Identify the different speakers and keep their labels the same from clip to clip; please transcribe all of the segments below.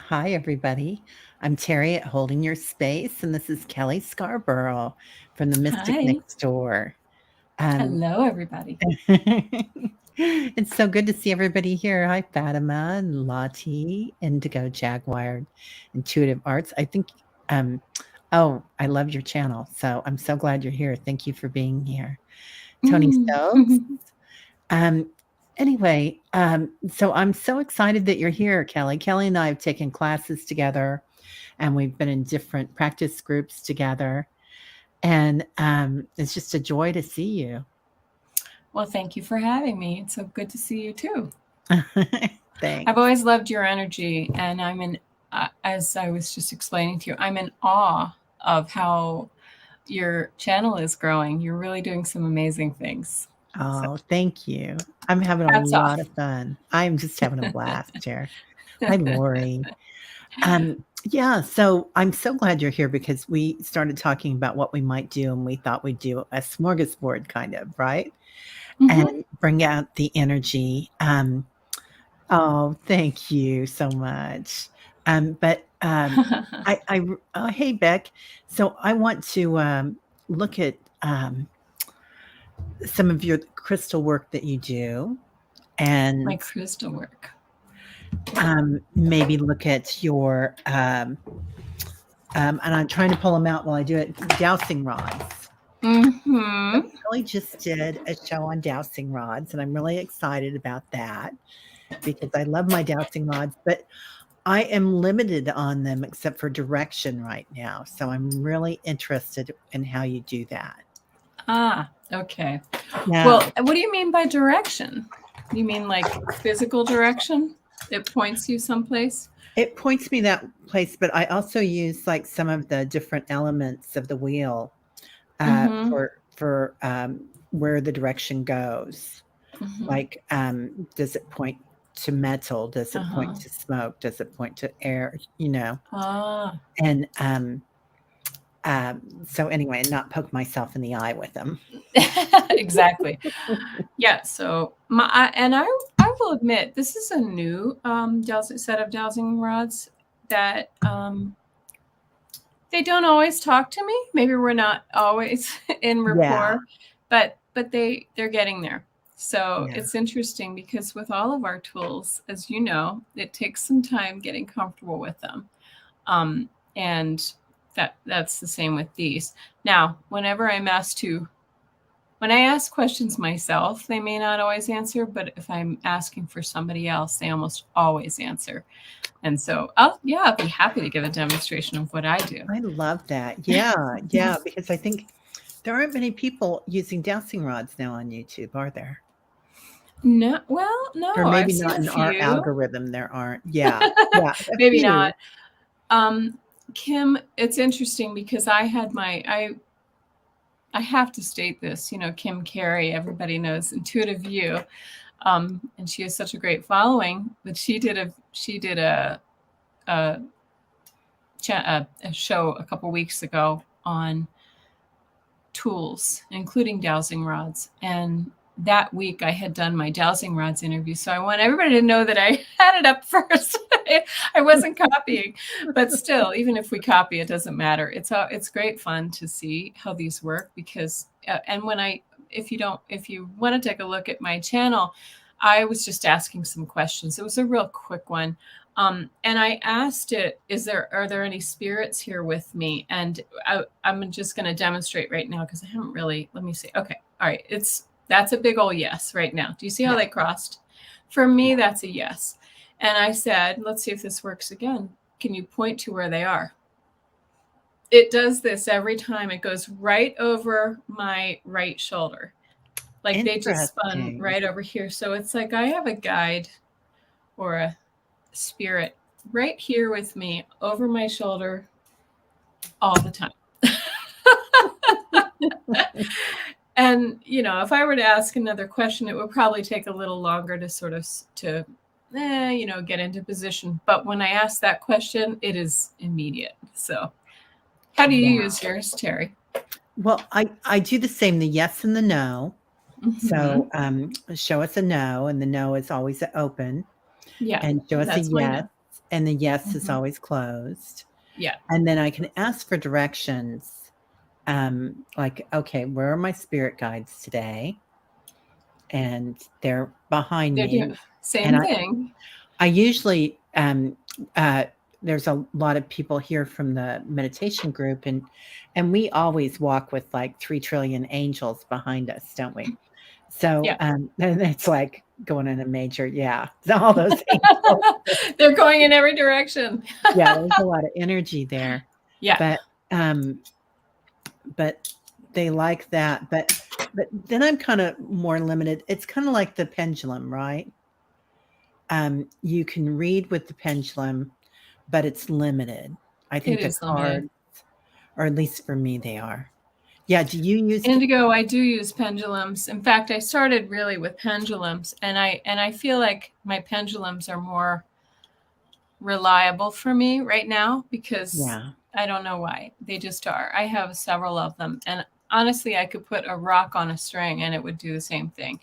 Speaker 1: Hi, everybody. I'm Terry at Holding Your Space, and this is Kelly Scarborough from the Mystic
Speaker 2: Hi.
Speaker 1: Next Door. Um,
Speaker 2: Hello, everybody.
Speaker 1: it's so good to see everybody here. Hi, Fatima and Lottie, Indigo Jaguar, Intuitive Arts. Um, I love your channel. So I'm so glad you're here. Thank you for being here. Tony
Speaker 2: Mm.
Speaker 1: Stokes. Um, so I'm so excited that you're here, Kelly. Kelly and I have taken classes together and we've been in different practice groups together. And it's just a joy to see you.
Speaker 2: Well, thank you for having me. It's so good to see you too. I've
Speaker 1: Thanks.
Speaker 2: always loved your energy, and as I was just explaining to you, I'm in awe of how your channel is growing. You're really doing some amazing things. So,
Speaker 1: Oh, thank you. I'm having a
Speaker 2: hats off.
Speaker 1: lot of fun. I'm just having a blast here. Hi, Lori. Yeah, so I'm so glad you're here because we started talking about what we might do, and we thought we'd do a smorgasbord kind of, right? And
Speaker 2: Hmm.
Speaker 1: bring out the energy. Oh, thank you so much. But hey, Beck. So I want to look at some of your crystal work that you do,
Speaker 2: My
Speaker 1: and
Speaker 2: crystal work.
Speaker 1: maybe look at your and I'm trying to pull them out while I do it. Dowsing rods. So
Speaker 2: Hmm.
Speaker 1: Kelly just did a show on dowsing rods, and I'm really excited about that because I love my dowsing rods, but I am limited on them except for direction right now. So I'm really interested in how you do that.
Speaker 2: Ah, okay.
Speaker 1: Yeah.
Speaker 2: Well, what do you mean by direction? You mean like physical direction? It points you someplace?
Speaker 1: It points me that place, but I also use like some of the different elements of the wheel
Speaker 2: Mm-hmm.
Speaker 1: for where the direction goes.
Speaker 2: Mm-hmm.
Speaker 1: Like, does it point to metal? Does it point
Speaker 2: Uh-huh.
Speaker 1: to smoke? Does it point to air? You know,
Speaker 2: Ah,
Speaker 1: and so anyway, and not poke myself in the eye with them.
Speaker 2: exactly. Yeah. So I will admit this is a new set of dowsing rods that they don't always talk to me. Maybe we're not always in
Speaker 1: Yeah,
Speaker 2: rapport, but they're getting there. So
Speaker 1: yeah,
Speaker 2: it's interesting because with all of our tools, as you know, it takes some time getting comfortable with them. And that's the same with these. Now, when I ask questions myself, they may not always answer, but if I'm asking for somebody else, they almost always answer. And so I'll be happy to give a demonstration of what I do.
Speaker 1: I love that. Yeah, yeah, because I think there aren't many people using dowsing rods now on YouTube, are there?
Speaker 2: No, well,
Speaker 1: Or
Speaker 2: no, I've
Speaker 1: maybe
Speaker 2: seen
Speaker 1: not
Speaker 2: a
Speaker 1: in our
Speaker 2: few.
Speaker 1: algorithm, there aren't. Yeah, yeah, a
Speaker 2: Maybe not.
Speaker 1: few.
Speaker 2: Um, Kim, it's interesting because I have to state this. You know, Kim Carey, everybody knows Intuitive View, and she has such a great following. But a, a show a couple weeks ago on tools, including dowsing rods. And that week I had done my dowsing rods interview. So I want everybody to know that I had it up first. I wasn't copying, but still, even if we copy, it doesn't matter. It's great fun to see how these work because, and when if you want to take a look at my channel, I was just asking some questions. It was a real quick one. And I asked it, are there any spirits here with me? And I'm just going to demonstrate right now because I haven't really, let me see. Okay. All right. That's a big old yes right now. Do you see how
Speaker 1: Yeah,
Speaker 2: they crossed? For me,
Speaker 1: yeah.
Speaker 2: that's a yes. And I said, let's see if this works again. Can you point to where they are? It does this every time. It goes right over my right shoulder. Like they just spun
Speaker 1: Interesting.
Speaker 2: right over here. So it's like I have a guide or a spirit right here with me over my shoulder all the time. And if I were to ask another question, it would probably take a little longer to sort of get into position. But when I ask that question, it is immediate. So, how do you use
Speaker 1: Wow.
Speaker 2: yours, Terry?
Speaker 1: Well, I do the same, the yes and the no.
Speaker 2: Mm-hmm.
Speaker 1: So, show us a no, and the no is always open,
Speaker 2: Yeah,
Speaker 1: and show us a
Speaker 2: that's my
Speaker 1: yes,
Speaker 2: no.
Speaker 1: and the yes is
Speaker 2: Mhm.
Speaker 1: always closed.
Speaker 2: Yeah.
Speaker 1: And then I can ask for directions. Like, okay, where are my spirit guides today? And they're behind
Speaker 2: They're doing
Speaker 1: me. And
Speaker 2: same thing.
Speaker 1: I usually uh, there's a lot of people here from the meditation group, and we always walk with like 3 trillion angels behind us, don't we? So
Speaker 2: Yeah.
Speaker 1: and it's like going in a major, yeah, all those angels.
Speaker 2: They're going in every direction.
Speaker 1: Yeah, there's a lot of energy there,
Speaker 2: Yeah.
Speaker 1: but um, but they like that. But then I'm kind of more limited. It's kind of like the pendulum, right? You can read with the pendulum, but it's limited. I
Speaker 2: It
Speaker 1: think the
Speaker 2: is limited.
Speaker 1: cards, or at least for me, they are. Yeah. Do you use?
Speaker 2: Indigo, I do use pendulums. In fact, I started really with pendulums, and I feel like my pendulums are more reliable for me right now because
Speaker 1: Yeah.
Speaker 2: I don't know why. They just are. I have several of them, and honestly, I could put a rock on a string and it would do the same thing.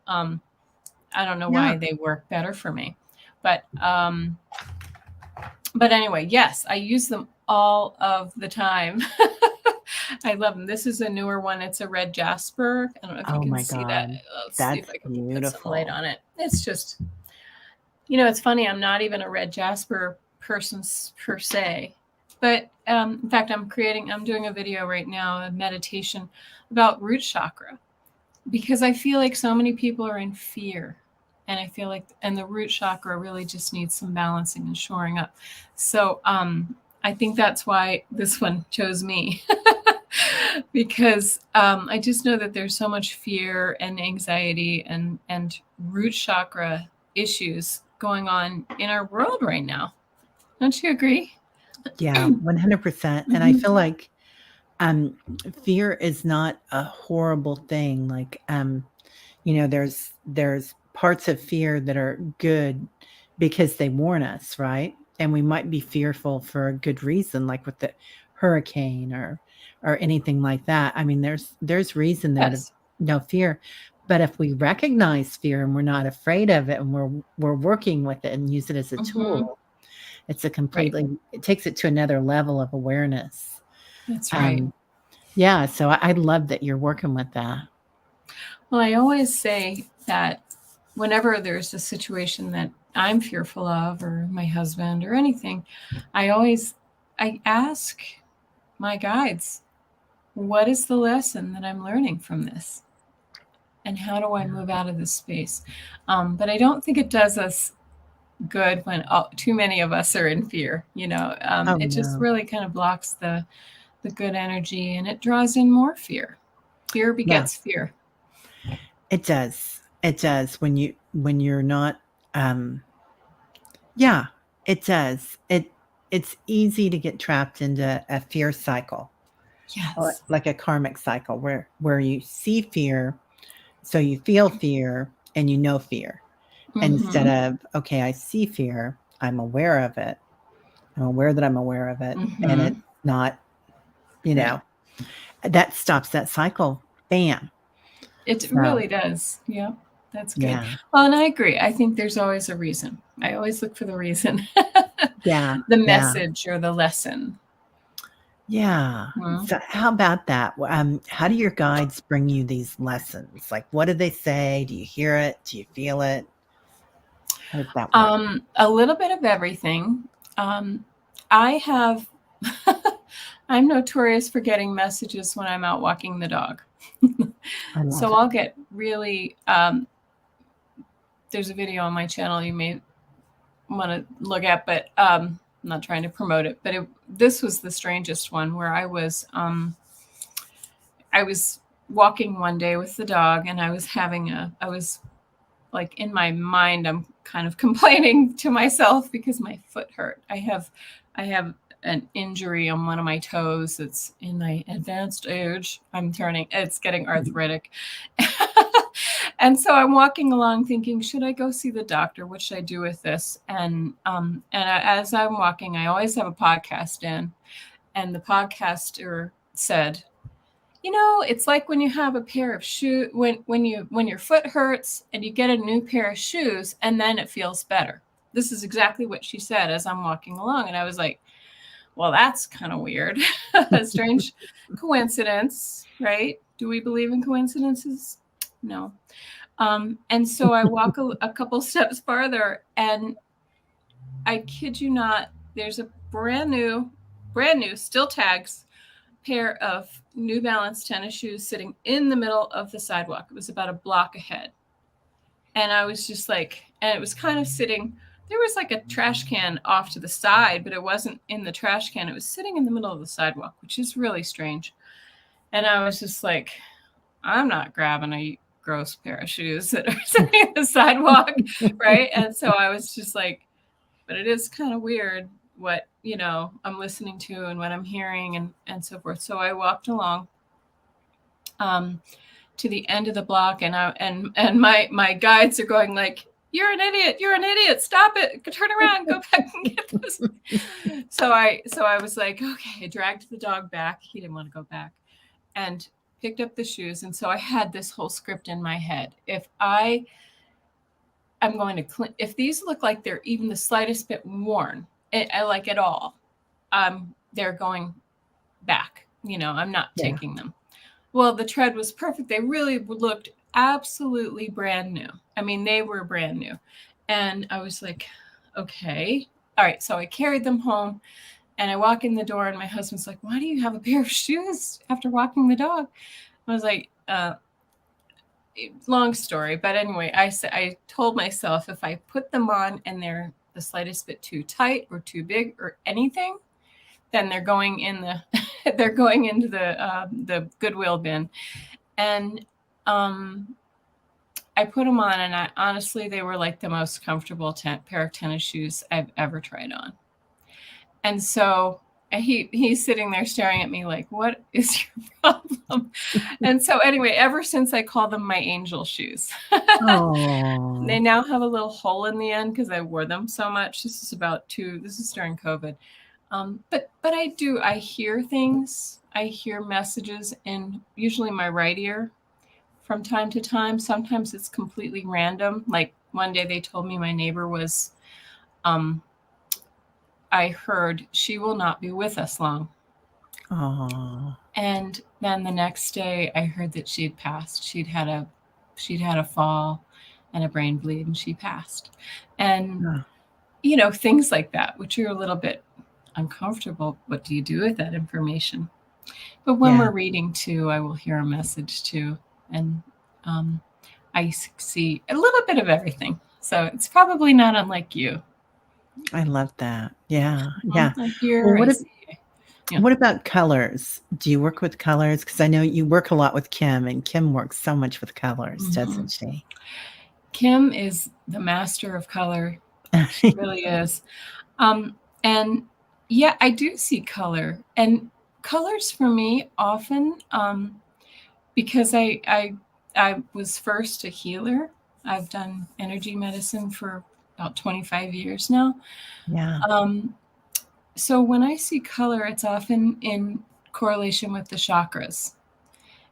Speaker 2: Um, I don't know
Speaker 1: Yeah.
Speaker 2: why they work better for me, but but anyway, yes, I use them all of the time. I love them. This is a newer one. It's a red jasper. I don't know if you
Speaker 1: Oh
Speaker 2: can
Speaker 1: my
Speaker 2: see that.
Speaker 1: God,
Speaker 2: Let's see if
Speaker 1: that's
Speaker 2: I can put some light
Speaker 1: beautiful.
Speaker 2: on it. It's just, it's funny. I'm not even a red jasper person per se, but in fact, I'm doing a video right now, a meditation about root chakra, because I feel like so many people are in fear. And I feel like, and the root chakra really just needs some balancing and shoring up. So I think that's why this one chose me. Because I just know that there's so much fear and anxiety and root chakra issues going on in our world right now. Don't you agree?
Speaker 1: Yeah, 100%. And I
Speaker 2: Mm-hmm.
Speaker 1: feel like um, fear is not a horrible thing. Like there's parts of fear that are good because they warn us, right? And we might be fearful for a good reason, like with the hurricane or anything like that. I mean, there's reason there to
Speaker 2: Yes.
Speaker 1: no fear. But if we recognize fear and we're not afraid of it and we're working with it and use it as a
Speaker 2: Mm-hmm.
Speaker 1: tool, it's a
Speaker 2: Right.
Speaker 1: completely it takes it to another level of awareness.
Speaker 2: That's right.
Speaker 1: Um, yeah, so I love that you're working with that.
Speaker 2: Well, I always say that whenever there's a situation that I'm fearful of, or my husband, or anything, I ask my guides, what is the lesson that I'm learning from this? And how do I move out of this space? But I don't think it does us good when too many of us are in fear.
Speaker 1: Oh
Speaker 2: It just
Speaker 1: no.
Speaker 2: really kind of blocks the good energy, and it draws in more fear. Fear
Speaker 1: Yeah.
Speaker 2: begets fear.
Speaker 1: It does. It does when you're not yeah, it does. It's easy to get trapped into a fear cycle, or
Speaker 2: Yes.
Speaker 1: like a karmic cycle where you see fear, so you feel fear and you know fear. Instead
Speaker 2: Mm-hmm.
Speaker 1: of, okay, I see fear, I'm aware of it. I'm aware that I'm aware of it, and
Speaker 2: Mm-hmm.
Speaker 1: it's not,
Speaker 2: Right.
Speaker 1: that stops that cycle. Bam.
Speaker 2: It
Speaker 1: So,
Speaker 2: really does. Yeah, that's good.
Speaker 1: yeah.
Speaker 2: Well, and I agree. I think there's always a reason. I always look for the reason,
Speaker 1: Yeah.
Speaker 2: the
Speaker 1: Yeah.
Speaker 2: message or the lesson.
Speaker 1: Yeah.
Speaker 2: Hmm.
Speaker 1: So how about that? How do your guides bring you these lessons? Like, what do they say? Do you hear it? Do you feel it? How does that work?
Speaker 2: A little bit of everything. Um, I have, I'm notorious for getting messages when I'm out walking the dog.
Speaker 1: I love
Speaker 2: So
Speaker 1: it.
Speaker 2: I'll get really, there's a video on my channel you may want to look at, but I'm not trying to promote it. But this was the strangest one where I was walking one day with the dog, and I was like, in my mind, I'm kind of complaining to myself because my foot hurt. I have an injury on one of my toes. It's in my advanced age. It's getting arthritic. And so I'm walking along thinking, should I go see the doctor? What should I do with this? As I'm walking, I always have a podcast in, and the podcaster said, it's like when you have a pair of shoes, when your foot hurts and you get a new pair of shoes, and then it feels better. this is exactly what she said as I'm walking along. And I was like, well, that's kind of weird. A strange coincidence, right? Do we believe in coincidences? No. And so I walk a couple steps farther, and I kid you not, there's a brand new, still tags pair of New Balance tennis shoes sitting in the middle of the sidewalk. It was about a block ahead. And I was just like, and it was kind of sitting, there was like a trash can off to the side, but it wasn't in the trash can. It was sitting in the middle of the sidewalk, which is really strange. And I was just like, I'm not grabbing a gross pair of shoes that are sitting on the sidewalk, right? And so I was just like, but it is kind of weird what, you know, I'm listening to and what I'm hearing and so forth. So I walked along to the end of the block, and my guides are going like, you're an idiot, stop it, turn around, go back and get this. So I was like, okay, I dragged the dog back. He didn't want to go back, and picked up the shoes. And so I had this whole script in my head. If I'm going to clean, if these look like they're even the slightest bit worn, like at all, they're going back. You know, I'm not taking them. Well, the tread was perfect. They really looked absolutely brand new. I mean, they were brand new. And I was like, okay. All right. So I carried them home, and I walk in the door, and my husband's like, why do you have a pair of shoes after walking the dog? I was like, long story. But anyway, I told myself, if I put them on and they're the slightest bit too tight or too big or anything, then they're going in the they're going into the Goodwill bin. And I put them on, and honestly, they were like the most comfortable pair of tennis shoes I've ever tried on. And so he's sitting there staring at me like, what is your problem? And so anyway, ever since, I call them my angel shoes. They now have a little hole in the end because I wore them so much. This is during COVID. But I hear things. I hear messages in usually my right ear from time to time. Sometimes it's completely random. Like one day they told me my neighbor was, I heard, she will not be with us long.
Speaker 1: Oh.
Speaker 2: And then the next day I heard that she'd passed. She'd had a fall and a brain bleed, and she passed. And, you know, things like that, which are a little bit uncomfortable. What do you do with that information? But when we're reading too, I will hear a message too. And I see a little bit of everything. So it's probably not unlike you.
Speaker 1: I love that. Yeah. What about colors? Do you work with colors? Because I know you work a lot with Kim, and Kim works so much with colors, doesn't she?
Speaker 2: Kim is the master of color. She really is. And yeah, I do see color. And colors for me often, because I was first a healer. I've done energy medicine for about 25 years now.
Speaker 1: Yeah.
Speaker 2: So when I see color, it's often in correlation with the chakras.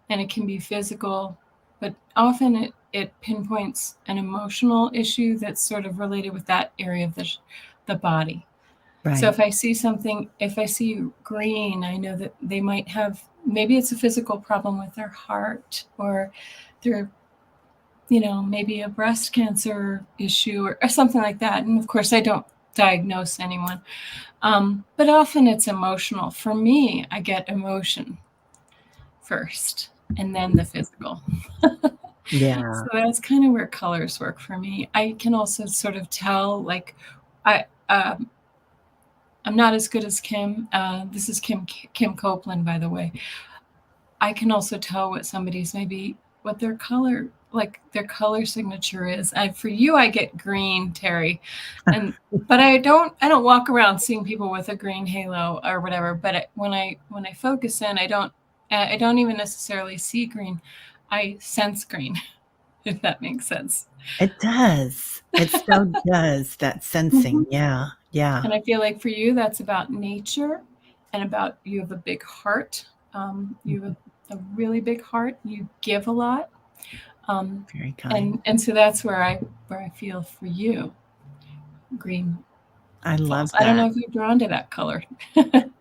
Speaker 2: And it can be physical, but often it pinpoints an emotional issue that's sort of related with that area of the body. Right. So if I see green, I know that they might have, maybe it's a physical problem with their heart, or their, you know, maybe a breast cancer issue or something like that. And of course, I don't diagnose anyone. But often it's emotional. For me, I get emotion first, and then the physical.
Speaker 1: Yeah.
Speaker 2: So that's kind of where colors work for me. I can also sort of tell, like, I'm not as good as Kim. This is Kim Copeland, by the way. I can also tell what somebody's what their color, like their color signature is. And for you, I get green, Terry, but I don't walk around seeing people with a green halo or whatever. But when I focus in, I don't even necessarily see green. I sense green, if that makes sense.
Speaker 1: It does. It so does, that sensing. Yeah. Yeah.
Speaker 2: And I feel like for you, that's about nature, and about, you have a big heart. You have a really big heart. You give a lot.
Speaker 1: Very kind.
Speaker 2: And so that's where I feel for you. green
Speaker 1: I love
Speaker 2: falls. I don't know
Speaker 1: that.
Speaker 2: if you're drawn to that color.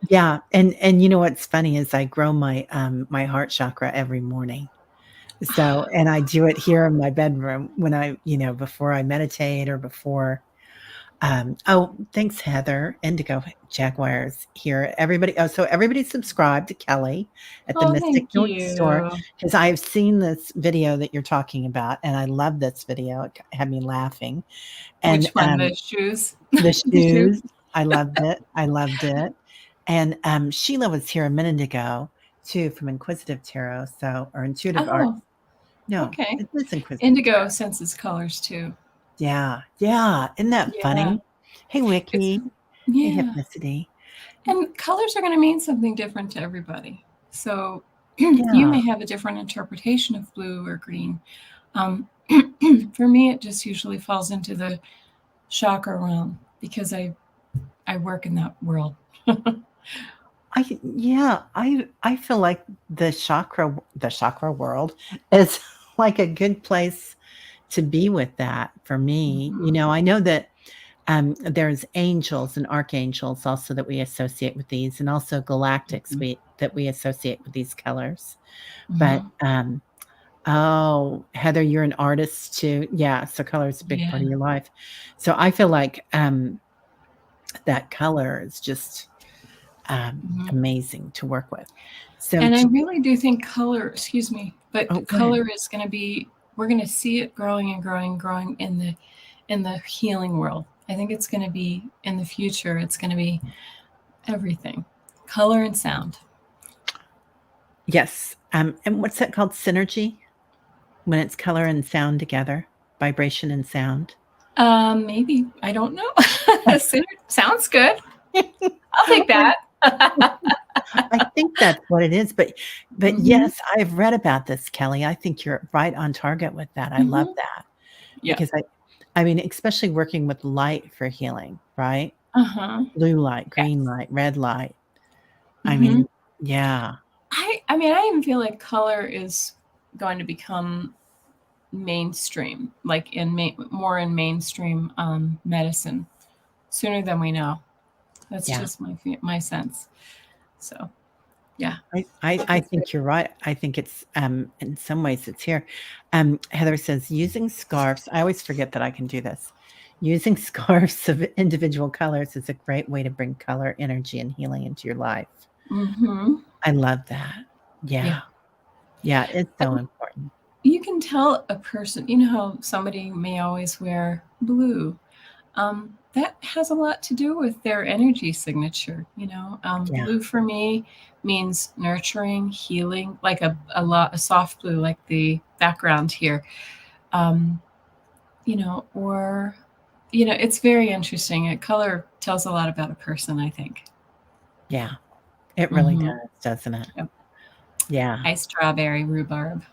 Speaker 1: Yeah, and you know what's funny is I grow my, my heart chakra every morning. So and I do it here in my bedroom when before I meditate or before oh, thanks, Heather. Indigo Jaguars here. Everybody, oh, so everybody subscribe to Kelly at the
Speaker 2: Oh,
Speaker 1: Mystic
Speaker 2: thank
Speaker 1: North Store
Speaker 2: you.
Speaker 1: because I've seen this video that you're talking about, and I love this video. It had me laughing. And
Speaker 2: Which one? The shoes?
Speaker 1: the
Speaker 2: The shoe?
Speaker 1: shoes, I loved it. I loved it. And Sheila was here a minute ago too from Inquisitive Tarot, so or Intuitive Art.
Speaker 2: Oh,
Speaker 1: No,
Speaker 2: okay.
Speaker 1: it is Inquisitive
Speaker 2: Indigo
Speaker 1: Tarot.
Speaker 2: senses colors too.
Speaker 1: Yeah, yeah. Isn't that
Speaker 2: Yeah.
Speaker 1: funny? Hey,
Speaker 2: It's
Speaker 1: Wiki. Hey,
Speaker 2: yeah.
Speaker 1: Hypnicity.
Speaker 2: And colors are going to mean something different to everybody. So you
Speaker 1: Yeah.
Speaker 2: may have a different interpretation of blue or green. Um, for me, it just usually falls into the chakra realm because I work in that world.
Speaker 1: I feel like the chakra world is like a good place to be with that for me.
Speaker 2: Mhm.
Speaker 1: I know that there's angels and archangels also that we associate with these, and also galactics
Speaker 2: Mhm.
Speaker 1: that we associate with these colors. But
Speaker 2: Mhm.
Speaker 1: oh, Heather, you're an artist too. Yeah, so color is a big part
Speaker 2: Yeah.
Speaker 1: of your life. So I feel like that color is just
Speaker 2: Mhm.
Speaker 1: amazing to work with. So
Speaker 2: And I
Speaker 1: to
Speaker 2: really do think color, excuse me, but
Speaker 1: oh, go ahead.
Speaker 2: color is going to be, we're going to see it growing and growing and growing in the healing world. I think it's going to be in the future. It's going to be everything, color and sound.
Speaker 1: Yes. And what's that called? Synergy? When it's color and sound together, vibration and sound.
Speaker 2: Maybe I don't know. Sounds good. I'll take that.
Speaker 1: I think that's what it is, but
Speaker 2: Hmm.
Speaker 1: yes, I've read about this, Kelly. I think you're right on target with that. I love
Speaker 2: Hmm.
Speaker 1: that
Speaker 2: Yeah.
Speaker 1: because I mean, especially working with light for healing, right?
Speaker 2: Uh-huh.
Speaker 1: Blue light, green
Speaker 2: Yes.
Speaker 1: light, red light. I
Speaker 2: Hmm.
Speaker 1: mean, yeah,
Speaker 2: I mean, I even feel like color is going to become mainstream, like more in mainstream medicine sooner than we know. That's
Speaker 1: yeah.
Speaker 2: just my sense. So yeah,
Speaker 1: I
Speaker 2: it's
Speaker 1: think you're right. I think it's in some ways it's here. Heather says using scarves. I always forget that I can do this. Using scarves of individual colors is a great way to bring color, energy, and healing into your life.
Speaker 2: mm-hmm.
Speaker 1: I love that.
Speaker 2: Yeah.
Speaker 1: Yeah. Yeah, it's so
Speaker 2: And
Speaker 1: important.
Speaker 2: you can tell a person. You know how somebody may always wear blue. That has a lot to do with their energy signature.
Speaker 1: Yeah.
Speaker 2: Blue for me means nurturing, healing, like a soft blue, like the background here. Um, or it's very interesting. A color tells a lot about a person, I think.
Speaker 1: Yeah. It really
Speaker 2: Hmm.
Speaker 1: does, doesn't it?
Speaker 2: Yep.
Speaker 1: Yeah.
Speaker 2: Hi, strawberry rhubarb.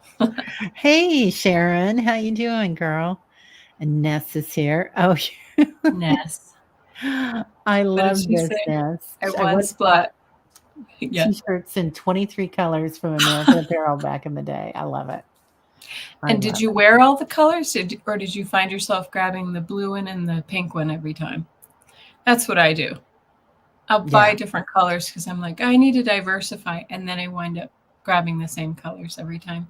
Speaker 1: Hey, Sharon, how you doing, girl? And Ness is here. Oh,
Speaker 2: Ness.
Speaker 1: I
Speaker 2: What did
Speaker 1: love
Speaker 2: she
Speaker 1: this,
Speaker 2: say?
Speaker 1: Ness.
Speaker 2: I
Speaker 1: I
Speaker 2: once
Speaker 1: once
Speaker 2: bought.
Speaker 1: bought
Speaker 2: Yeah.
Speaker 1: T-shirts in 23 colors from American Apparel back in the day. I love it. I
Speaker 2: And did
Speaker 1: love
Speaker 2: you
Speaker 1: it.
Speaker 2: wear all the colors, or did you find yourself grabbing the blue one and the pink one every time? That's what I do. I'll buy
Speaker 1: Yeah,
Speaker 2: different colors because I'm like, I need to diversify, and then I wind up grabbing the same colors every time.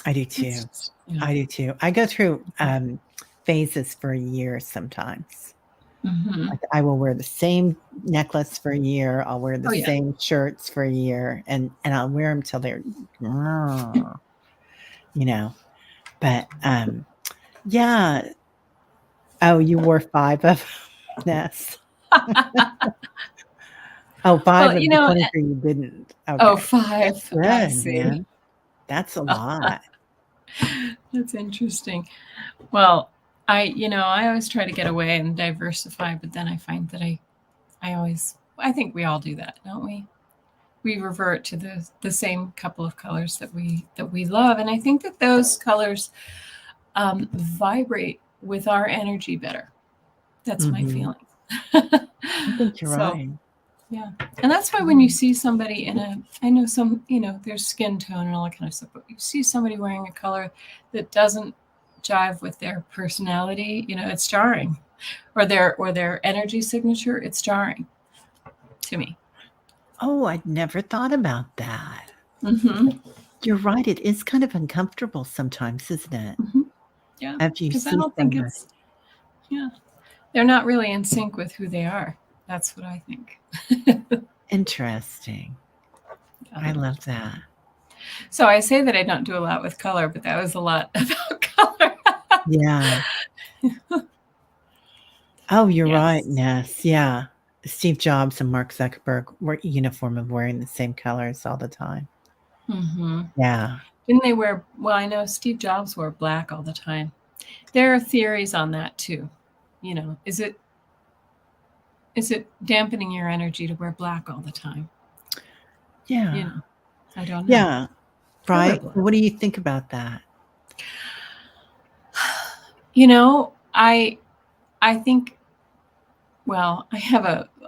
Speaker 1: I do
Speaker 2: It's
Speaker 1: too.
Speaker 2: just,
Speaker 1: I do too. I go through phases for a year sometimes.
Speaker 2: Mm-hmm.
Speaker 1: Like I will wear the same necklace for a year. I'll wear the
Speaker 2: Oh yeah.
Speaker 1: same shirts for a year, and I'll wear them till they're, you know. But yeah. Oh, you wore 5 of Ness. Oh, 5
Speaker 2: Well,
Speaker 1: of the 23 you didn't.
Speaker 2: oh,
Speaker 1: Okay. That's
Speaker 2: 5. I
Speaker 1: good,
Speaker 2: see.
Speaker 1: man. That's a lot.
Speaker 2: That's interesting. Well, I always try to get away and diversify, but then I find that I think we all do that, don't we? We revert to the same couple of colors that we love, and I think that those colors vibrate with our energy better. That's my
Speaker 1: Mhm.
Speaker 2: feeling.
Speaker 1: I think you're
Speaker 2: So
Speaker 1: right.
Speaker 2: yeah, and that's why when you see somebody I know there's skin tone and all that kind of stuff, but you see somebody wearing a color that doesn't jive with their personality, it's jarring. or their energy signature, it's jarring to me.
Speaker 1: Oh, I'd never thought about that.
Speaker 2: Mm-hmm.
Speaker 1: You're right, it is kind of uncomfortable sometimes, isn't it?
Speaker 2: Mm-hmm. Yeah,
Speaker 1: After you
Speaker 2: because I
Speaker 1: see
Speaker 2: don't think
Speaker 1: somebody.
Speaker 2: it's, yeah, they're not really in sync with who they are. That's what I think.
Speaker 1: Interesting.
Speaker 2: Yeah.
Speaker 1: I love that.
Speaker 2: So I say that I don't do a lot with color, but that was a lot about color.
Speaker 1: Yeah. Oh, you're right,
Speaker 2: Yes.
Speaker 1: Ness, yeah. Steve Jobs and Mark Zuckerberg were uniform of wearing the same colors all the time.
Speaker 2: Mm-hmm.
Speaker 1: Yeah.
Speaker 2: Didn't they wear? Well, I know Steve Jobs wore black all the time. There are theories on that too. You know, is it dampening your energy to wear black all the time?
Speaker 1: Yeah.
Speaker 2: You know, I don't know.
Speaker 1: Yeah.
Speaker 2: I wear
Speaker 1: Right?
Speaker 2: black.
Speaker 1: What do you think about that?
Speaker 2: You know, I think. Well,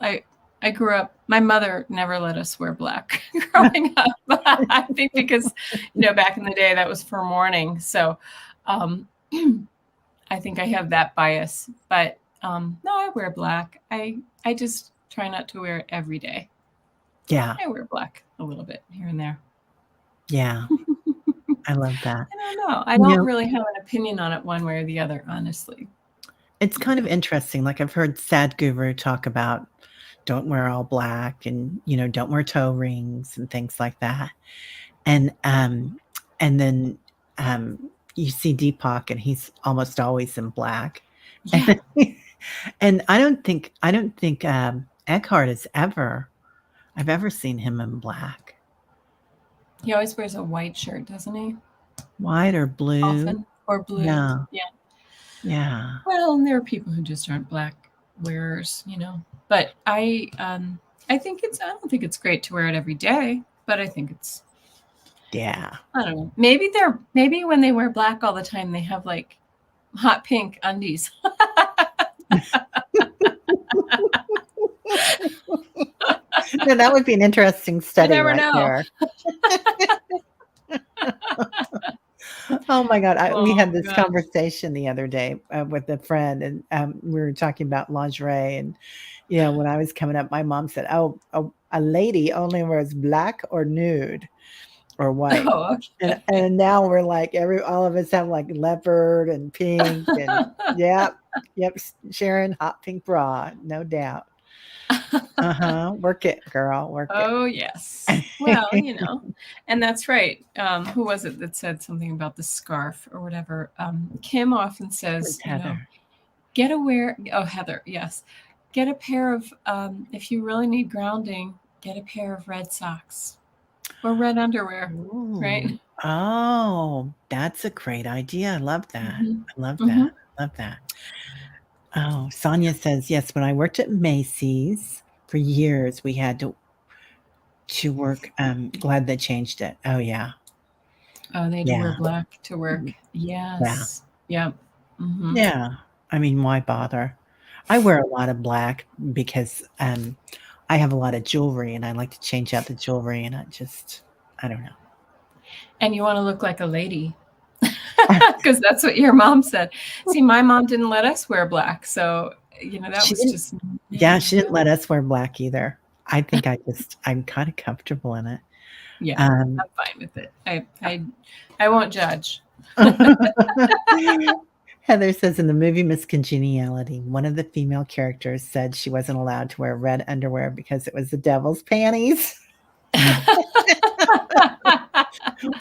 Speaker 2: I grew up. My mother never let us wear black growing up. I think because back in the day that was for mourning. So, um, I think I have that bias. But no, I wear black. I just try not to wear it every day.
Speaker 1: Yeah.
Speaker 2: I wear black a little bit here and there.
Speaker 1: Yeah. I love that.
Speaker 2: I don't know. I
Speaker 1: You
Speaker 2: don't
Speaker 1: know,
Speaker 2: really have an opinion on it one way or the other, honestly.
Speaker 1: it's kind of interesting. Like I've heard Sadhguru talk about don't wear all black and, don't wear toe rings and things like that. And then you see Deepak and he's almost always in black.
Speaker 2: Yeah.
Speaker 1: And I don't think Eckhart I've ever seen him in black.
Speaker 2: He always wears a white shirt, doesn't he?
Speaker 1: White or blue?
Speaker 2: Often. Or blue.
Speaker 1: Yeah.
Speaker 2: Yeah.
Speaker 1: Yeah.
Speaker 2: Well, and there are people who just aren't black wearers. But I think I don't think it's great to wear it every day, but I think it's
Speaker 1: Yeah.
Speaker 2: I don't know. Maybe when they wear black all the time they have like hot pink undies.
Speaker 1: No, that would be an interesting
Speaker 2: You
Speaker 1: study
Speaker 2: never
Speaker 1: right
Speaker 2: know.
Speaker 1: there. Oh my God. We had this
Speaker 2: gosh.
Speaker 1: conversation the other day with a friend, and we were talking about lingerie. And, when I was coming up, my mom said, "Oh, a lady only wears black or nude or white."
Speaker 2: Oh, okay.
Speaker 1: And now we're like, all of us have like leopard and pink. And yep, Sharon, hot pink bra, no doubt. Work it, girl, work it.
Speaker 2: Oh, yes. Well, and that's right. Who was it that said something about the scarf or whatever? Kim often says,
Speaker 1: Heather.
Speaker 2: Heather, yes. Get a pair of, if you really need grounding, get a pair of red socks or red underwear, right?
Speaker 1: Ooh. Oh, that's a great idea. I love that.
Speaker 2: Mm-hmm.
Speaker 1: I love
Speaker 2: Mm-hmm.
Speaker 1: that. I love that. Oh, Sonia says, yes, when I worked at Macy's for years, we had to work. Glad they changed it. Oh, yeah.
Speaker 2: Oh, they had to wear
Speaker 1: Yeah.
Speaker 2: black to work.
Speaker 1: Yeah.
Speaker 2: Yes. Yep. Mm-hmm.
Speaker 1: Yeah. I mean, why bother? I wear a lot of black because I have a lot of jewelry and I like to change out the jewelry, and I don't know.
Speaker 2: And you want to look like a lady. Because that's what your mom said. See, my mom didn't let us wear black. So, that
Speaker 1: She
Speaker 2: was
Speaker 1: didn't
Speaker 2: just.
Speaker 1: Yeah, she didn't let us wear black either. I think I'm kinda comfortable in it.
Speaker 2: Yeah,
Speaker 1: Um
Speaker 2: I'm fine with it. I won't judge.
Speaker 1: Heather says, in the movie Miss Congeniality, one of the female characters said she wasn't allowed to wear red underwear because it was the devil's panties.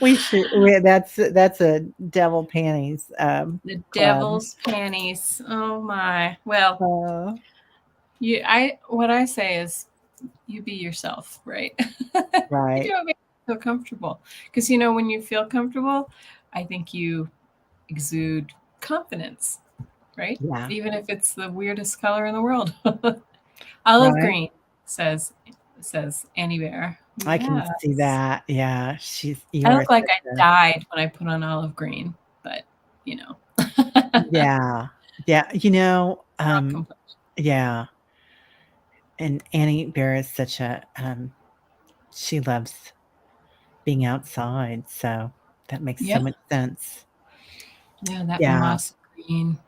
Speaker 1: That's a devil panties,
Speaker 2: The
Speaker 1: club.
Speaker 2: devil's panties. Oh my. Well,
Speaker 1: Uh,
Speaker 2: what I say is you be yourself, right? You
Speaker 1: right.
Speaker 2: do what makes you feel comfortable. Because when you feel comfortable, I think you exude confidence, right?
Speaker 1: Yeah.
Speaker 2: Even if it's the weirdest color in the world. Olive
Speaker 1: Right.
Speaker 2: green says Annie Bear.
Speaker 1: I can see
Speaker 2: Yes.
Speaker 1: that. Yeah, you
Speaker 2: I
Speaker 1: are
Speaker 2: look like
Speaker 1: such
Speaker 2: I died when I put on olive green, but
Speaker 1: Yeah. Yeah,
Speaker 2: rock complexion.
Speaker 1: yeah, and Annie Bear is such she loves being outside, so that makes so
Speaker 2: Yeah,
Speaker 1: much sense.
Speaker 2: yeah, that
Speaker 1: Yeah.
Speaker 2: moss green.